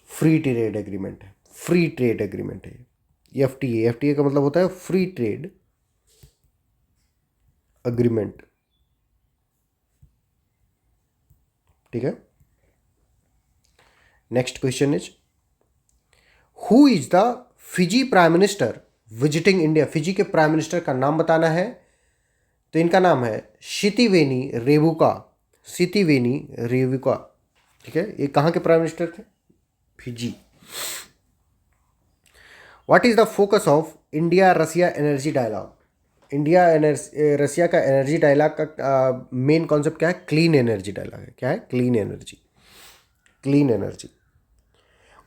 फ्री ट्रेड एग्रीमेंट है, फ्री ट्रेड एग्रीमेंट है। FTA का मतलब होता है फ्री ट्रेड अग्रीमेंट। ठीक है, next question is who is the Fiji prime minister visiting India? Fiji के प्राइम मिनिस्टर का नाम बताना है। तो इनका नाम है सितिवेनी रेवुका, सितिवेनी रेवुका। ठीक है, ये कहाँ के प्राइम मिनिस्टर थे? Fiji. What is the focus of India Russia energy dialogue? India Russia का एनर्जी डायलॉग का मेन कॉन्सेप्ट क्या है? क्लीन एनर्जी डायलॉग है। क्या है? Clean energy, clean energy.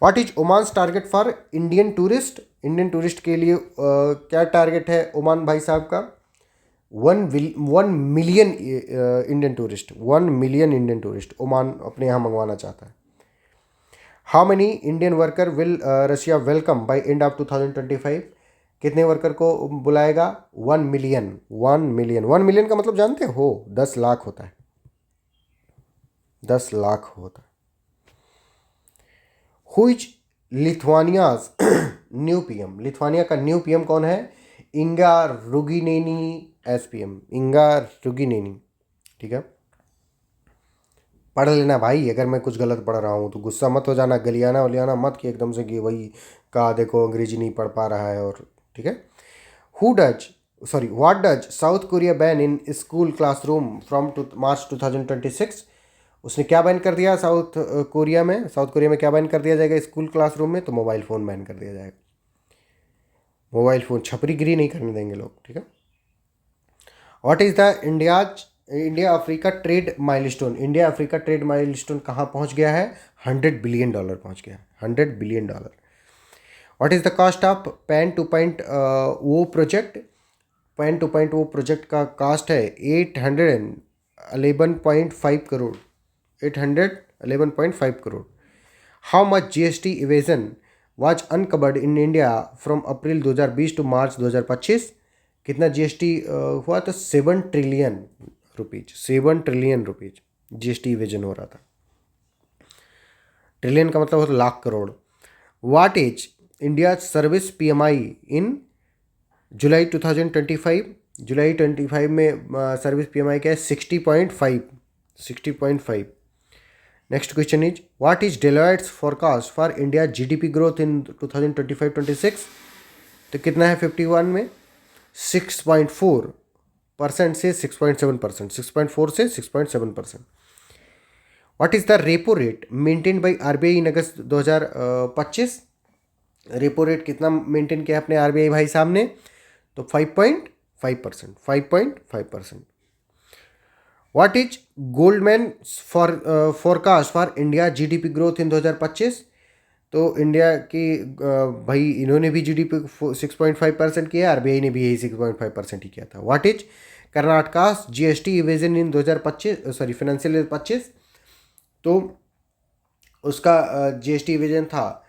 What is Oman's target for Indian tourist? Indian tourist के लिए क्या टारगेट है ओमान भाई साहब का? 1 million Indian tourist, 1 million Indian tourist Oman अपने यहाँ मंगवाना चाहता है। How many Indian worker will Russia welcome by end of 2025? कितने वर्कर को बुलाएगा? 1 मिलियन। 1 मिलियन, 1 मिलियन का मतलब जानते हो? 10 लाख होता है, 10 लाख होता है। Who is Lithuania's new PM? Lithuania का न्यू पीएम कौन है? Inga Ruginiene as PM, Inga Ruginiene. ठीक है, पढ़ लेना भाई। अगर मैं कुछ गलत पढ़ रहा हूँ तो गुस्सा मत हो जाना, गलियाना वलियाना मत कि एकदम से कि वही का देखो अंग्रेजी नहीं पढ़ पा रहा है। और ठीक है, who does sorry what does south Korea ban in school classroom from March 2026? उसने क्या बैन कर दिया साउथ कोरिया में? साउथ कोरिया में क्या बैन कर दिया जाएगा स्कूल क्लासरूम में? तो मोबाइल फ़ोन बैन कर दिया जाएगा। मोबाइल फ़ोन, छपरीगिरी नहीं करने देंगे लोग। ठीक है, what is the India Africa trade milestone? India Africa trade milestone कहाँ पहुँच गया है? $100 बिलियन पहुँच गया, $100 billion. What is the cost of PAN two point O project? PAN two point O project का कास्ट है 811.5 crore, 811.5 crore. How much GST evasion was uncovered in India from April 2020 to March 2025? कितना GST हुआ? तो 7 trillion rupees, 7 trillion rupees GST evasion हो रहा था। Trillion का मतलब होता है lakh crore. What is India service PMI in July 2025? जुलाई 25 में सर्विस पीएमआई क्या है? 60.5, 60.5। Next question is what is Deloitte's forecast for India GDP growth in 2025-26? तो कितना है 51 में? 6.4% से 6.7%, 6.4 से 6.7%। What is the repo rate maintain by RBI in August 2025? Repo rate कितना मेंटेन किया अपने आरबीआई भाई साहब ने? तो 5.5%, 5.5%। What is Goldman forecast for India GDP growth इन 2025? तो इंडिया की भाई इन्होंने भी जीडीपी 6.5% किया, आरबीआई ने भी यही 6.5% ही किया था। What is Karnataka GST evasion in 2025 sorry financial year 25? तो उसका जीएसटी इवेजन था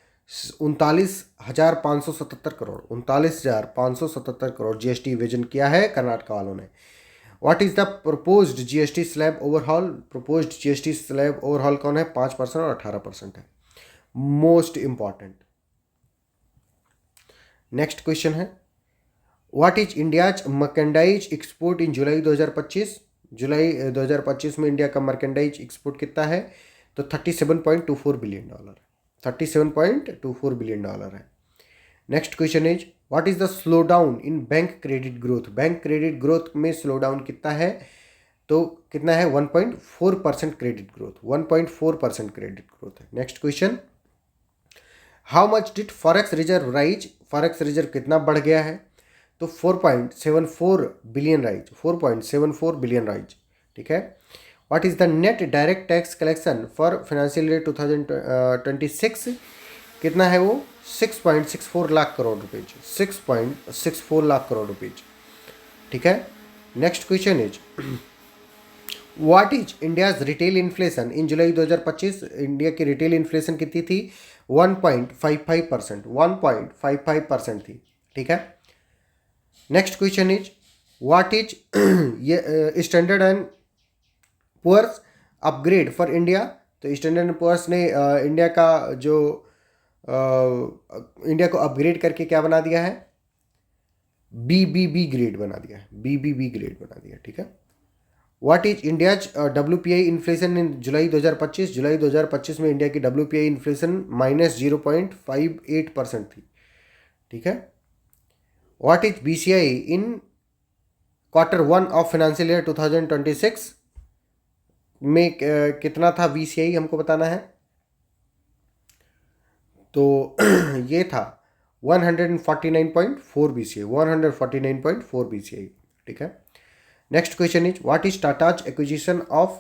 39,577 करोड़, 39,577 करोड़ जीएसटी इवेजन किया है कर्नाटक वालों ने। What is the proposed GST slab overhaul? Proposed GST slab overhaul कौन है? 5% और 18% है। Most important. नेक्स्ट क्वेश्चन है what is India's merchandise export in July 2025? जुलाई 2025 में इंडिया का मर्केंडाइज एक्सपोर्ट कितना है? तो $37.24 बिलियन, $37.24 बिलियन है। Next question is what is the slow down in bank credit growth? Bank credit growth में slow down कितना है? तो कितना है? 1.4% क्रेडिट ग्रोथ, 1.4% क्रेडिट ग्रोथ है। Next question how much did forex reserve rise? Forex reserve कितना बढ़ गया है? तो 4.74 बिलियन राइज, 4.74 बिलियन राइज। ठीक है, what is the net direct tax collection for financial year 2026? कितना है वो? 6.64 लाख करोड़ रुपीज, 6.64 लाख करोड़ रुपीज। ठीक है, next question is what is India's retail inflation in July 2025? India की रिटेल इन्फ्लेशन कितनी थी? 1.55%, 1.55% थी। ठीक है, next question is what is standard and poor's upgrade for India? तो स्टैंडर्ड एंड पुअर्स ने इंडिया का जो इंडिया को अपग्रेड करके क्या बना दिया है? BBB ग्रेड बना दिया है, BBB ग्रेड बना दिया। ठीक है, what is India's WPI inflation in July 2025? जुलाई 2025 में इंडिया की WPI इन्फ्लेशन -0.58% थी। ठीक है, what is BCI in Q1 of financial year 2026 में कितना था BCI हमको बताना है। तो ये था 149.4 BCI, 149.4 BCI। ठीक है। Next question is what is Tatas acquisition of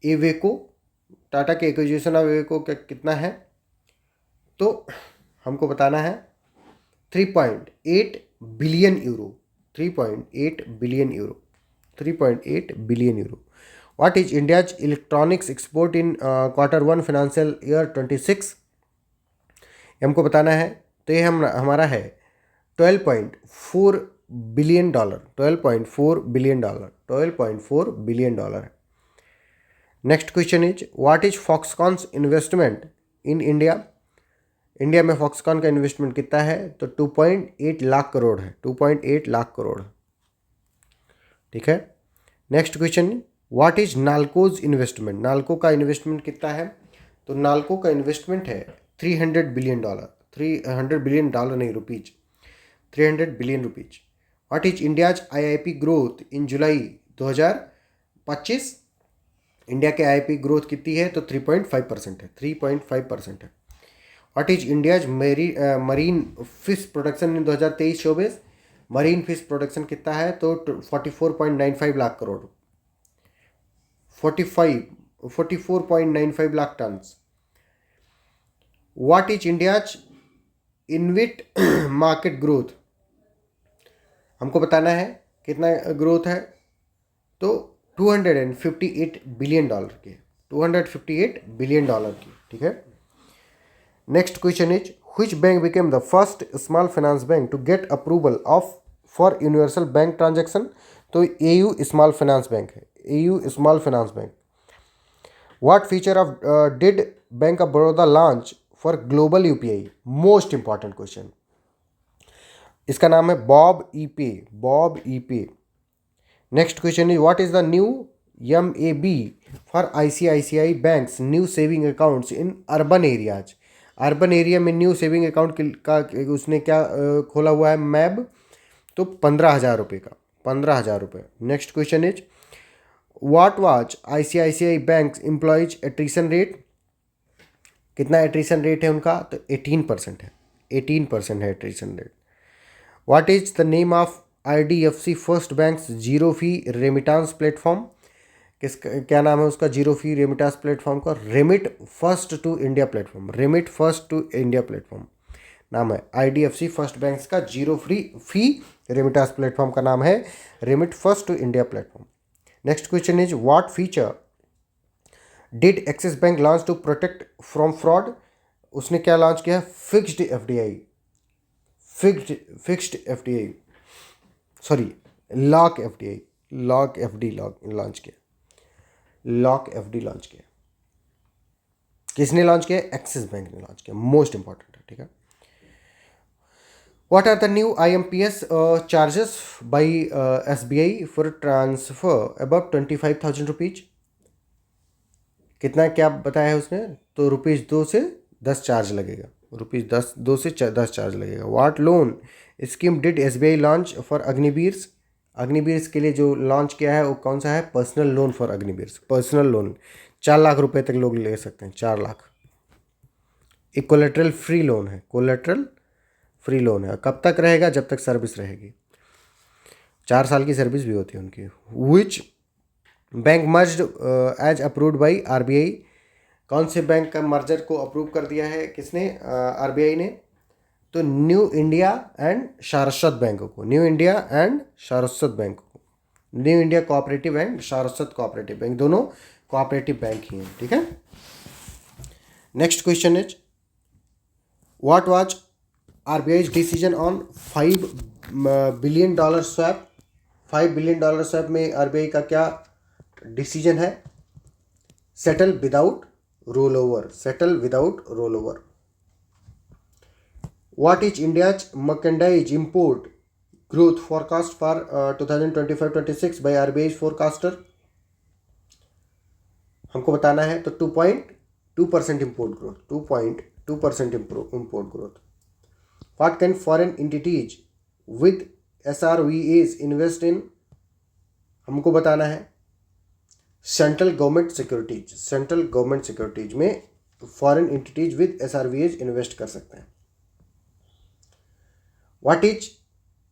Iveco. Tata के एक्विजिशन ऑफ इवेको कितना है, तो हमको बताना है 3.8 billion euro. 3.8 billion euro. 3.8 billion euro. What is India's electronics export in Q1 financial year 26, हमको बताना है। तो ये हमारा है $12.4 billion. 12.4 billion dollar. 12.4 billion dollar है। Next question is what is Foxconn's investment in India. India में फॉक्सकॉन का इन्वेस्टमेंट कितना है, तो 2.8 लाख करोड़ है। 2.8 लाख करोड़, ठीक है। Next question, what is NALCO's investment. NALCO का इन्वेस्टमेंट कितना है, तो नाल्को का इन्वेस्टमेंट है $300 बिलियन। 300 बिलियन डॉलर नहीं, rupees. 300 billion rupees. What is India's IIP growth in July 2025। India के IIP ग्रोथ कितनी है, तो 3.5% है। 3.5% है। What is India's marine fish production in 2023-24। Marine fish production कितना है, तो 44.95 lakh crore. 44.95 lakh ton. What is India's InvIT market growth, हमको बताना है कितना ग्रोथ है, तो $258 बिलियन की। 258 बिलियन डॉलर की, ठीक है। Next question is which bank became the first small finance bank to get approval for universal bank transaction, तो AU स्मॉल फाइनेंस बैंक है। AU small finance bank. What feature of did bank of Baroda launch for global UPI, most important question. इसका नाम है BoB e pay. BoB e pay. Next question is what is the new MAB for ICICI bank's new saving accounts in urban areas. Urban area में new saving account का उसने क्या खोला हुआ है, मैब, तो 15,000 रुपये का। 15,000 रुपये। Next question is what was ICICI bank employees attrition rate, कितना एट्रिशन रेट है उनका, तो 18% है। 18% है attrition rate. What is the name of IDFC first bank zero fee remittance platform, क्या नाम है उसका जीरो फी रेमिटांस प्लेटफॉर्म का, remit first to India platform. Remit first to India platform नाम है। IDFC फर्स्ट बैंक का zero fee remittance platform का नाम है remit first to India platform. Next question is what feature did Axis bank launch to protect from fraud, उसने क्या launch किया है, fixed FDI। Fixed FDI, sorry lock FDI। Lock FD launch किया। Lock FD launch किया। किसने launch किया, Axis bank ने launch किया। मोस्ट इंपॉर्टेंट है, ठीक है। What are the new IMPS charges by SBI for transfer above 25,000 rupees, कितना क्या बताया है उसने, तो ₹2 से 10 चार्ज लगेगा। ₹2 से 10 चार्ज लगेगा। What loan scheme did SBI launch for Agniveers, Agniveers के लिए जो लॉन्च किया है वो कौन सा है, personal loan for Agniveers. Personal loan 4 lakh रुपए तक लोग ले सकते हैं। 4 लाख। एक कोलेट्रल फ्री लोन है। कोलेट्रल फ्री लोन है। कब तक रहेगा, जब तक सर्विस रहेगी। 4 साल की सर्विस भी होती है उनकी। Which bank merged as approved by RBI, कौन से बैंक का मर्जर को अप्रूव कर दिया है, किसने, RBI ने, तो new India and Saraswat bank को। New India and Saraswat bank को। New India cooperative and Saraswat cooperative bank, दोनों कोऑपरेटिव बैंक ही हैं, ठीक है। Next question is what was RBI's decision on $5 billion swap. $5 billion swap में RBI का क्या डिसीजन है, settle without roll over. Settle without roll over. What is India's merchandise import growth forecast for 2025-26 by RBI's forecaster, हमको बताना है, तो 2.2% import growth। 2.2% import growth। What can foreign entities with SRVAs invest in, हमको बताना है, central government securities. Central government securities में foreign entities with SRVAs invest कर सकते हैं। What is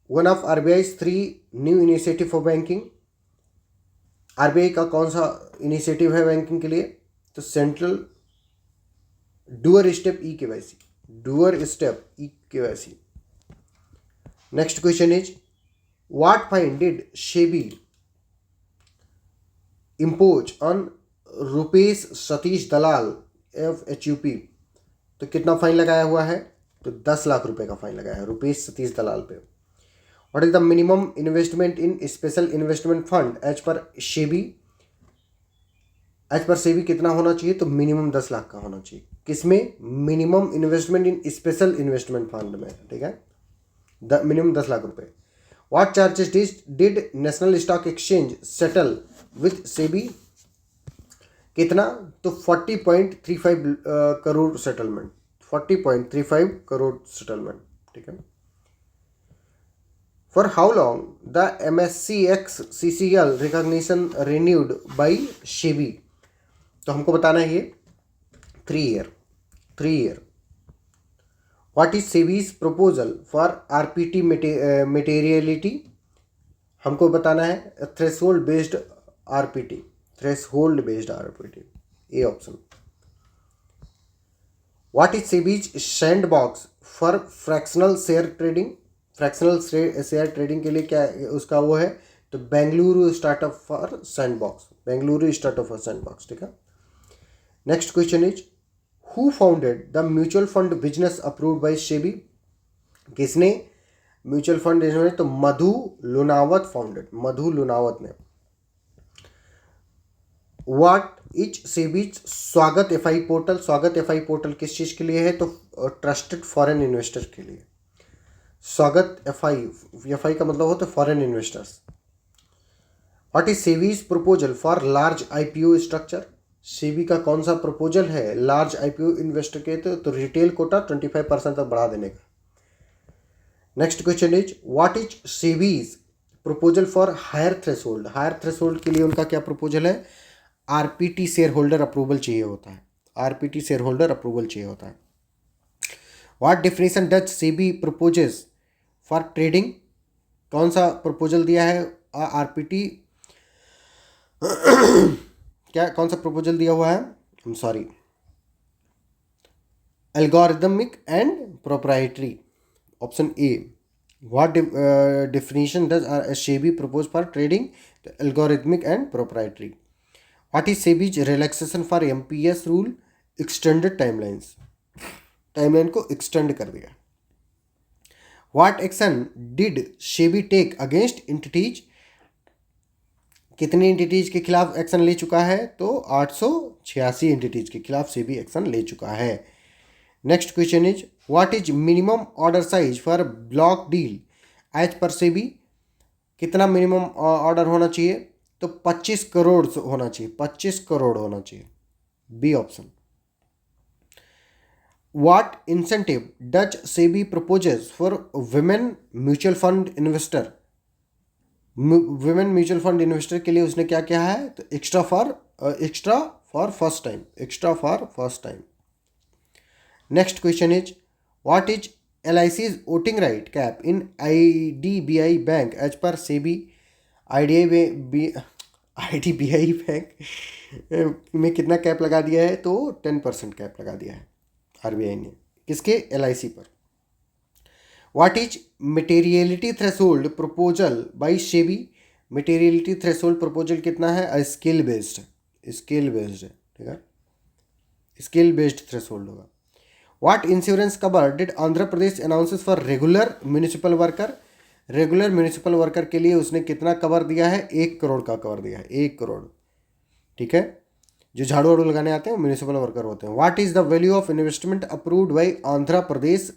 one of RBI's 3 new initiative for banking. RBI का कौन सा इनिशिएटिव है बैंकिंग के लिए? तो central doorstep e KYC, doorstep e KYC. Next question is what fine did SEBI impose on Rupesh Satish Dalal FHUP? तो कितना fine लगाया हुआ है? तो 10 लाख रुपए का फाइन लगाया है रुपेश सतीश दलाल पे। What is the minimum investment in special investment fund as per SEBI? As per SEBI कितना होना चाहिए? तो मिनिमम 10 लाख का होना चाहिए। किसमें? Minimum investment in special investment fund में, ठीक है, मिनिमम 10 लाख रुपए। What charges did national stock exchange settle with SEBI? कितना? तो 40.35 करोड़ सेटलमेंट, 40.35 करोड़ सेटलमेंट, ठीक है। For how long the MSCX CCL recognition renewed by SEBI? तो हमको बताना है ये 3 year. What is SEBI's proposal for RPT materiality? हमको बताना है threshold based RPT, threshold based RPT, A option. What is SEBI's sandbox for fractional share trading? Fractional share trading के लिए क्या उसका वो है? तो Bengaluru startup for sandbox, Bengaluru startup for sandbox, ठीक है। Next question is who founded the mutual fund business approved by SEBI? किसने म्यूचुअल फंड? तो मधु लुनावत फाउंडेड, मधु लुनावत ने। व्हाट इज सेबीज स्वागत FI पोर्टल? स्वागत FI पोर्टल किस चीज के लिए है? तो ट्रस्टेड फॉरेन इन्वेस्टर के लिए। स्वागत FI का मतलब होता है foreign investors. What is SEBI's proposal for large IPO structure? SEBI का कौन सा प्रपोजल है लार्ज IPO इन्वेस्टर के? तो रिटेल कोटा 25% तक बढ़ा देने का। Next question is what is SEBI's proposal for higher threshold? Higher threshold के लिए उनका क्या प्रपोजल है? RPT शेयर होल्डर अप्रूवल चाहिए होता है, RPT शेयर होल्डर अप्रूवल चाहिए होता है। What definition does SEBI proposes for trading? कौन सा प्रपोजल दिया है RPT? क्या कौन सा प्रपोजल दिया हुआ है? I am sorry, algorithmic and proprietary, option A. What definition does SEBI propose for trading? Algorithmic and proprietary. What is SEBI's relaxation for MPS rule? Extended timelines, timeline को extend कर दिया। What action did SEBI take against entities? कितनी entities के खिलाफ action ले चुका है? तो 886 एंटिटीज के खिलाफ सेबी एक्शन ले चुका है। Next question is what is minimum order size for block deal as per SEBI? कितना मिनिमम ऑर्डर होना चाहिए? तो 25 करोड़ होना चाहिए, 25 करोड़ होना चाहिए, B option. What incentive does SEBI proposes for women mutual fund investor? Women mutual fund investor के लिए उसने क्या किया है? तो extra for first time, extra for first time. Next question is what is LIC's voting right cap in IDBI bank as per SEBI? IDBI bank में कितना cap लगा दिया है? तो 10% कैप लगा दिया है RBI ने, किसके? LIC पर। What is materiality threshold proposal by SEBI? Materiality threshold proposal कितना है? स्केल बेस्ड, स्केल बेस्ड है, ठीक है, स्केल बेस्ड थ्रेशोल्ड होगा। What insurance cover did Andhra Pradesh announces for regular municipal worker? Regular municipal worker के लिए उसने कितना कवर दिया है? 1 करोड़ का कवर दिया है, 1 करोड़, ठीक है। जो झाड़ू वाड़ू लगाने आते हैं म्यूनिसिपल वर्कर होते हैं। What is the value of investment approved by Andhra Pradesh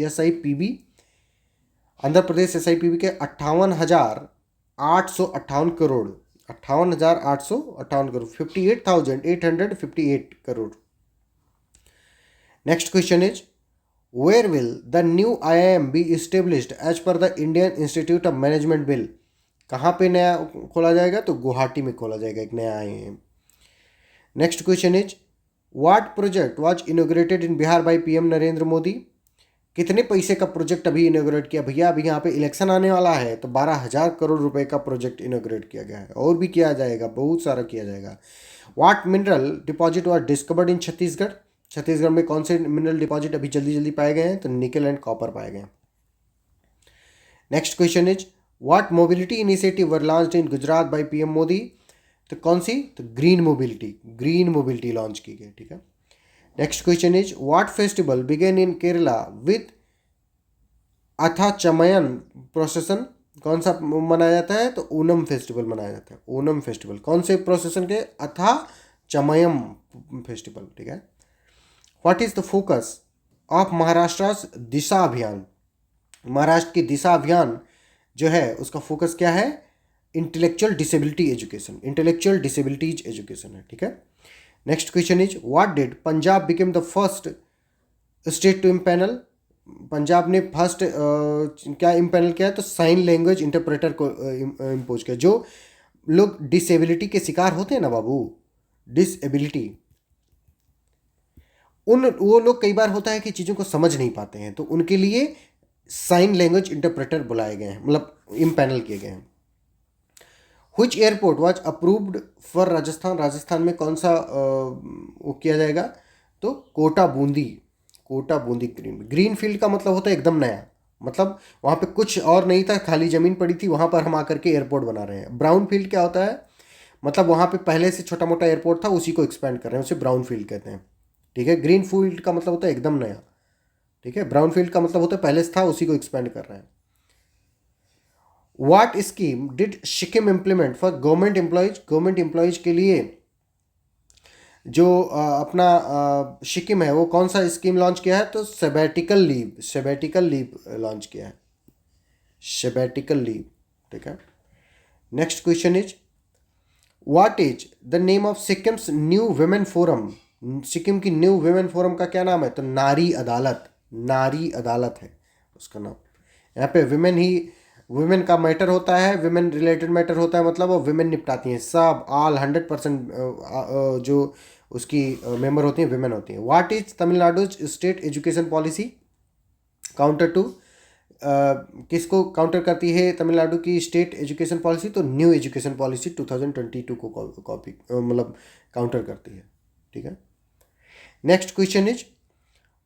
SIPB? Andhra Pradesh SIPB के 58,858 crore, 58,858 crore, 58,858 crore. Next question is where will the new IIM be established as per the Indian Institute of Management bill? कहाँ पे नया खोला जाएगा? तो गुवाहाटी में खोला जाएगा एक नया IIM। Next question is what project was inaugurated in Bihar by PM Narendra Modi? कितने पैसे का प्रोजेक्ट अभी इनोग्रेट किया भैया? अभी यहाँ पे इलेक्शन आने वाला है तो 12,000 करोड़ रुपए का प्रोजेक्ट इनोग्रेट किया गया है, और भी किया जाएगा, बहुत सारा किया जाएगा। What mineral deposit was discovered in Chhattisgarh? Chhattisgarh में कौन से मिनरल डिपॉजिट अभी जल्दी जल्दी पाए गए हैं? तो निकल एंड कॉपर पाए गए हैं। Next question is what mobility initiative were launched in Gujarat by PM Modi? तो कौन सी? तो ग्रीन मोबिलिटी लॉन्च की गई, ठीक है। Next question is what festival began in Kerala with Athachamayam प्रोसेसन? कौन सा मनाया जाता है? तो ओनम फेस्टिवल मनाया जाता है। ओनम फेस्टिवल कौन से प्रोसेसन के? अथा चमयम फेस्टिवल, ठीक है। What is the focus of Maharashtra Disha Abhiyan? Maharashtra की दिशा अभियान जो है उसका फोकस क्या है? इंटेलेक्चुअल डिसेबिलिटी एजुकेशन है, ठीक है। Next question is what did Punjab became the first state to empanel? Punjab ने फर्स्ट क्या इम्पैनल किया? तो साइन लैंग्वेज इंटरप्रेटर को इम्पोज किया। जो लोग डिसेबिलिटी के शिकार होते हैं ना बाबू, डिसेबिलिटी, वो लोग कई बार होता है कि चीज़ों को समझ नहीं पाते हैं, तो उनके लिए साइन लैंग्वेज इंटरप्रेटर बुलाए गए हैं, मतलब इम्पैनल किए गए हैं। Which airport was approved for Rajasthan? Rajasthan में कौन सा वो किया जाएगा? तो कोटा बूंदी ग्रीन फील्ड का मतलब होता है एकदम नया, मतलब वहाँ पे कुछ और नहीं था, खाली ज़मीन पड़ी थी, वहाँ पर हम आकर के एयरपोर्ट बना रहे हैं। ब्राउन फील्ड क्या होता है? मतलब वहाँ पे पहले से छोटा मोटा एयरपोर्ट था, उसी को एक्सपेंड कर रहे हैं, उसे ब्राउन फील्ड कहते हैं, ठीक है। ग्रीन फील्ड का मतलब होता है एकदम नया, ठीक है। ब्राउन फील्ड का मतलब होता है पहले से था, उसी को एक्सपेंड कर रहे हैं। What scheme did Sikkim implement for government employees? Government employees के लिए जो अपना सिक्किम है वो कौन सा स्कीम लॉन्च किया है? तो सेबेटिकल लीव लॉन्च किया है, सेबेटिकल लीव, ठीक है। Next question is what is the name of Sikkim's new women forum? Sikkim की न्यू वुमेन फोरम का क्या नाम है? तो नारी अदालत है उसका नाम। यहाँ पे वुमेन का मैटर होता है, वुमेन रिलेटेड मैटर होता है, मतलब वो वुमेन निपटाती हैं सब, ऑल 100% जो उसकी मेंबर होती हैं वुमेन होती हैं। What is Tamil Nadu state education policy? Counter to किसको काउंटर करती है तमिलनाडु की स्टेट एजुकेशन पॉलिसी? तो न्यू एजुकेशन पॉलिसी 2022 को कॉपी मतलब काउंटर करती है, ठीक है। Next question is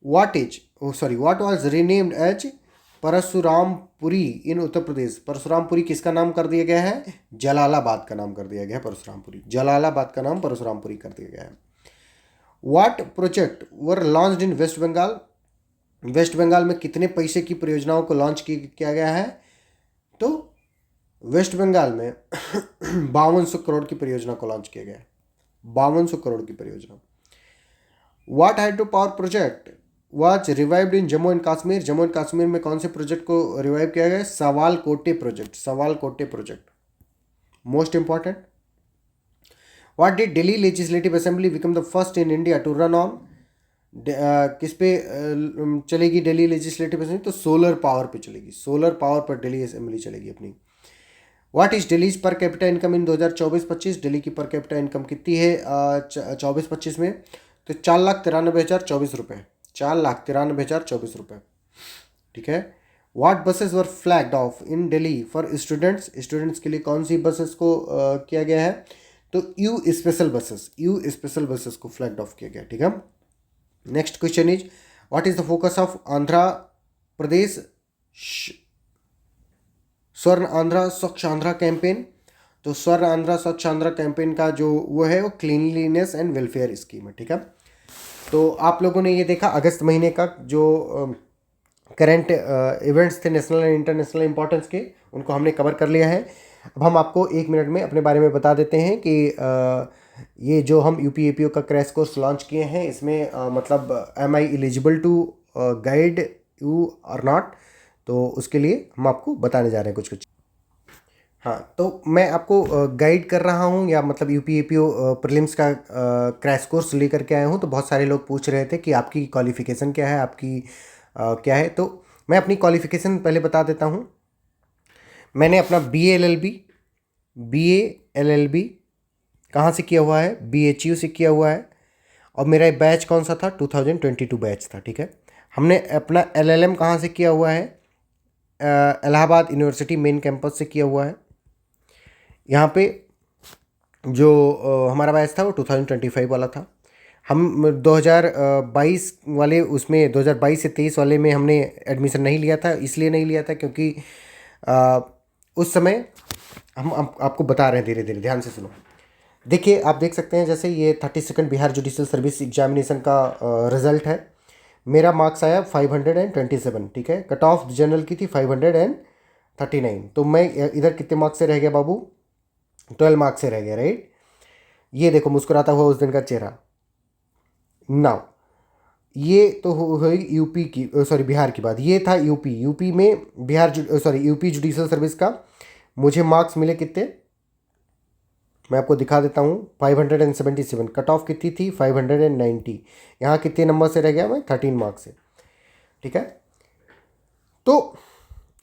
what was renamed as Parshurampuri in Uttar Pradesh? Parshurampuri किसका नाम कर दिया गया है? जलालाबाद का नाम कर दिया गया है परशुरामपुरी, जलालाबाद का नाम परशुरामपुरी कर दिया गया है। What project were launched in West Bengal? West Bengal में कितने पैसे की परियोजनाओं को लॉन्च किया गया है? तो वेस्ट बंगाल में 5200 करोड़ की परियोजना को लॉन्च किया गया है, 5200 करोड़ की परियोजना। What hydro power project was revived in Jammu and Kashmir? Jammu and Kashmir में कौन से प्रोजेक्ट को रिवाइव किया गया है? Sawalkote project, most important. What did Delhi legislative assembly become the first in India to run on? किस पे चलेगी दिल्ली लेजिस्लेटिव असेंबली? तो सोलर पावर पे चलेगी, सोलर पावर पर दिल्ली असेंबली चलेगी अपनी। What is Delhi's per capita income in 2024-25? Delhi की पर कैपिटा इनकम कितनी है 24-25 में? तो 4,93,024 रुपये, 4,93,024 रुपये, ठीक है। What buses were flagged of in Delhi for students के लिए कौन सी बसेस को किया गया है? तो यू स्पेशल बसेस को फ्लैग्ड ऑफ किया गया, ठीक है। Next question is what is the focus of Andhra Pradesh Swarna Andhra स्वच्छ आंध्रा कैंपेन? तो स्वर्ण आंध्रा स्वच्छ आंध्रा कैंपेन का जो वो है वो क्लीनलीनेस एंड वेलफेयर स्कीम है, ठीक है। तो आप लोगों ने ये देखा अगस्त महीने का जो करंट इवेंट्स थे नेशनल एंड इंटरनेशनल इंपॉर्टेंस के, उनको हमने कवर कर लिया है। अब हम आपको 1 मिनट में अपने बारे में बता देते हैं कि ये जो हम यूपीएपीओ का क्रैश कोर्स लॉन्च किए हैं इसमें मतलब am I eligible to guide you और नॉट, तो उसके लिए हम आपको बताने जा रहे हैं कुछ। हाँ, तो मैं आपको गाइड कर रहा हूँ या मतलब यूपीएपीओ प्रीलिम्स का क्रैश कोर्स लेकर के आया हूँ। तो बहुत सारे लोग पूछ रहे थे कि आपकी क्वालिफ़िकेशन क्या है, आपकी क्या है। तो मैं अपनी क्वालिफ़िकेशन पहले बता देता हूँ। मैंने अपना BA LLB कहाँ से किया हुआ है? BHU से किया हुआ है। और मेरा बैच कौन सा था? 2022 बैच था, ठीक है। हमने अपना LLM कहाँ से किया हुआ है? इलाहाबाद यूनिवर्सिटी मेन कैंपस से किया हुआ है। यहाँ पे जो हमारा बैच था वो 2025 वाला था। हम 2022 वाले उसमें 2022 से 23 वाले में हमने एडमिशन नहीं लिया था। इसलिए नहीं लिया था क्योंकि उस समय हम आपको बता रहे हैं, धीरे धीरे ध्यान से सुनो। देखिए, आप देख सकते हैं जैसे ये 32nd Bihar judicial service examination का रिजल्ट है। मेरा मार्क्स आया 527, ठीक है। कट ऑफ जनरल की थी 539, तो मैं इधर कितने मार्क्स से रह गया बाबू? 12 मार्क्स से रह गया, राइट। ये देखो मुस्कुराता हुआ उस दिन का चेहरा। नाउ ये तो हुई यूपी की, सॉरी बिहार की बात। ये था यूपी में यूपी जुडिशल सर्विस का मुझे मार्क्स मिले कितने, मैं आपको दिखा देता हूँ। 577। कट ऑफ कितनी थी? 590। यहाँ कितने नंबर से रह गया मैं? 13 मार्क्स से, ठीक है। तो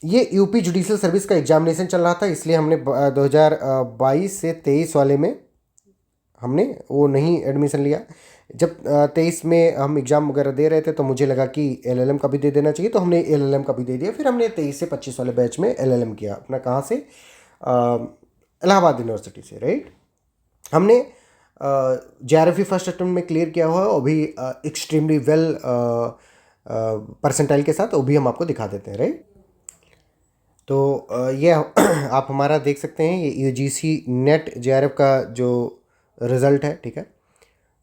ये यूपी जुडिशल सर्विस का एग्जामिनेशन चल रहा था, इसलिए हमने 2022 से 23 वाले में हमने वो नहीं एडमिशन लिया। जब 23 में हम एग्ज़ाम वगैरह दे रहे थे तो मुझे लगा कि LLM का भी दे देना चाहिए, तो हमने LLM का भी दे दिया। फिर हमने 23 से 25 वाले बैच में LLM किया अपना। कहाँ से? इलाहाबाद यूनिवर्सिटी से, राइट। हमने JRF फर्स्ट अटेम्प्ट में क्लियर किया हुआ है, और भी एक्सट्रीमली वेल परसेंटाइल के साथ, वो भी हम आपको दिखा देते हैं, राइट। तो ये आप हमारा देख सकते हैं, ये UGC नेट JRF का जो रिज़ल्ट है, ठीक है।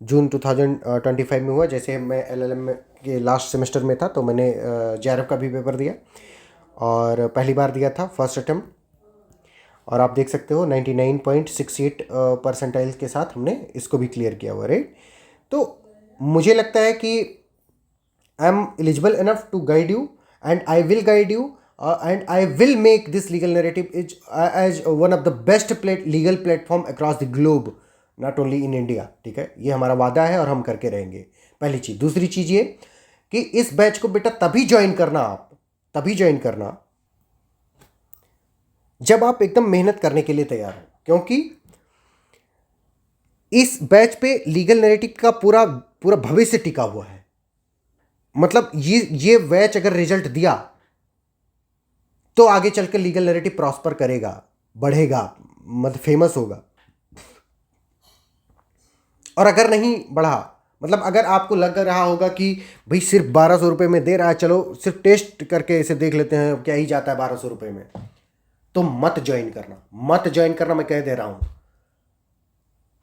जून 2025 में हुआ। जैसे मैं LLM में के लास्ट सेमेस्टर में था, तो मैंने JRF का भी पेपर दिया, और पहली बार दिया था फर्स्ट अटेम्प्ट। और आप देख सकते हो 99.68 परसेंटाइल के साथ हमने इसको भी क्लियर किया हुआ, राइट। तो मुझे लगता है कि I am eligible enough to guide you, and I will guide you, and I will make this legal narrative is as one of the best legal platform across the globe, not only in India, ठीक है। ये हमारा वादा है और हम करके रहेंगे, पहली चीज़। दूसरी चीज़ ये कि इस बैच को बेटा तभी ज्वाइन करना, आप तभी ज्वाइन करना जब आप एकदम मेहनत करने के लिए तैयार हो, क्योंकि इस बैच पे लीगल नैरेटिव का पूरा पूरा भविष्य टिका हुआ है। मतलब ये बैच अगर रिजल्ट दिया तो आगे चलकर लीगल नैरेटिव प्रॉस्पर करेगा, बढ़ेगा, मतलब फेमस होगा। और अगर नहीं बढ़ा, मतलब अगर आपको लग रहा होगा कि भाई सिर्फ 1200 रुपये में दे रहा है, चलो सिर्फ टेस्ट करके इसे देख लेते हैं क्या ही जाता है 1200 रुपये में, तो मत ज्वाइन करना, मत ज्वाइन करना। मैं कह दे रहा हूं,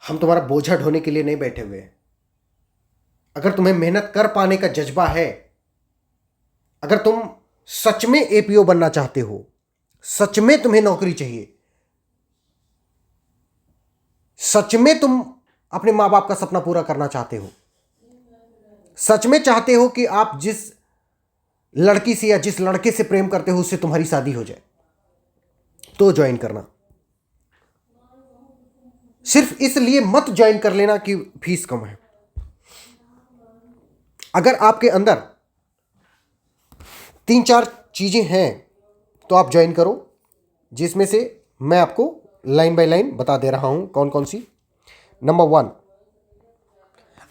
हम तुम्हारा बोझा ढोने के लिए नहीं बैठे हुए हैं। अगर तुम्हें मेहनत कर पाने का जज्बा है, अगर तुम सच में APO बनना चाहते हो, सच में तुम्हें नौकरी चाहिए, सच में तुम अपने मां बाप का सपना पूरा करना चाहते हो, सच में चाहते हो कि आप जिस लड़की से या जिस लड़के से प्रेम करते हो उससे तुम्हारी शादी हो जाए, तो ज्वाइन करना। सिर्फ इसलिए मत ज्वाइन कर लेना कि फीस कम है। अगर आपके अंदर 3-4 चीजें हैं तो आप ज्वाइन करो, जिसमें से मैं आपको लाइन बाय लाइन बता दे रहा हूं कौन कौन सी। नंबर 1,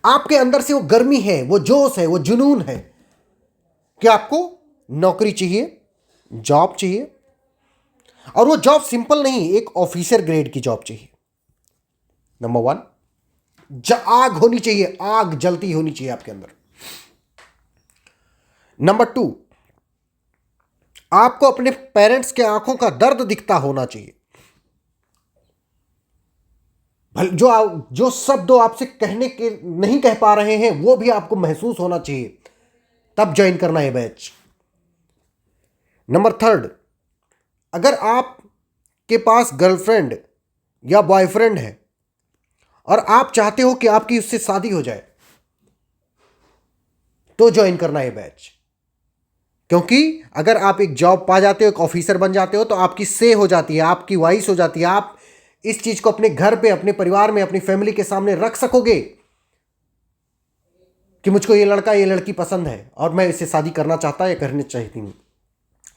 आपके अंदर से वो गर्मी है, वो जोश है, वो जुनून है कि आपको नौकरी चाहिए, जॉब चाहिए, और वो जॉब सिंपल नहीं, एक ऑफिसर ग्रेड की जॉब चाहिए। नंबर 1, आग होनी चाहिए, आग जलती होनी चाहिए आपके अंदर। नंबर 2, आपको अपने पेरेंट्स के आंखों का दर्द दिखता होना चाहिए। जो शब्द आपसे कहने के नहीं कह पा रहे हैं वो भी आपको महसूस होना चाहिए, तब ज्वाइन करना है बैच। नंबर 3, अगर आपके पास गर्लफ्रेंड या बॉयफ्रेंड है और आप चाहते हो कि आपकी उससे शादी हो जाए, तो ज्वाइन करना है बैच। क्योंकि अगर आप एक जॉब पा जाते हो, एक ऑफिसर बन जाते हो, तो आपकी से हो जाती है, आपकी वाइस हो जाती है। आप इस चीज को अपने घर पे, अपने परिवार में, अपनी फैमिली के सामने रख सकोगे कि मुझको ये लड़का, ये लड़की पसंद है और मैं इससे शादी करना चाहता या करनी चाहती हूं।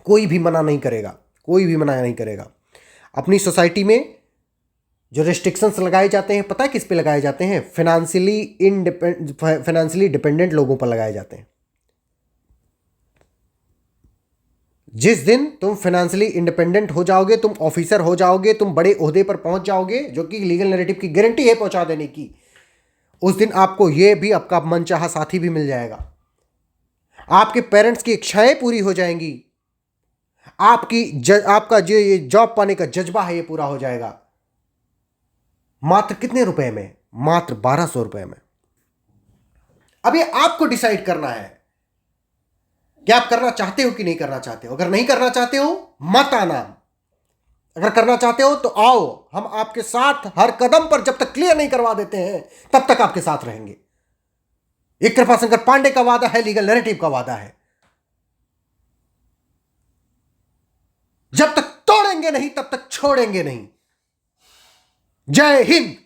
कोई भी मना नहीं करेगा, कोई भी मना नहीं करेगा। अपनी सोसाइटी में जो रिस्ट्रिक्शंस लगाए जाते हैं, पता है किस पे लगाए जाते हैं? फाइनेंशियली डिपेंडेंट लोगों पर लगाए जाते हैं। जिस दिन तुम फाइनेंशियली इंडिपेंडेंट हो जाओगे, तुम ऑफिसर हो जाओगे, तुम बड़े ओहदे पर पहुंच जाओगे, जो कि लीगल नैरेटिव की गारंटी है पहुंचा देने की, उस दिन आपको यह भी आपका मनचाहा साथी भी मिल जाएगा। आपके पेरेंट्स की इच्छाएं पूरी हो जाएंगी। आपका जो ये जॉब पाने का जज्बा है ये पूरा हो जाएगा। मात्र कितने रुपए में? मात्र 1200 रुपए में। अब ये आपको डिसाइड करना है कि आप करना चाहते हो कि नहीं करना चाहते हो। अगर नहीं करना चाहते हो मत आना, अगर करना चाहते हो तो आओ, हम आपके साथ हर कदम पर जब तक क्लियर नहीं करवा देते हैं तब तक आपके साथ रहेंगे। ये कृपाशंकर पांडे का वादा है, लीगल नैरेटिव का वादा है। जब तक तोड़ेंगे नहीं तब तक छोड़ेंगे नहीं। जय हिंद।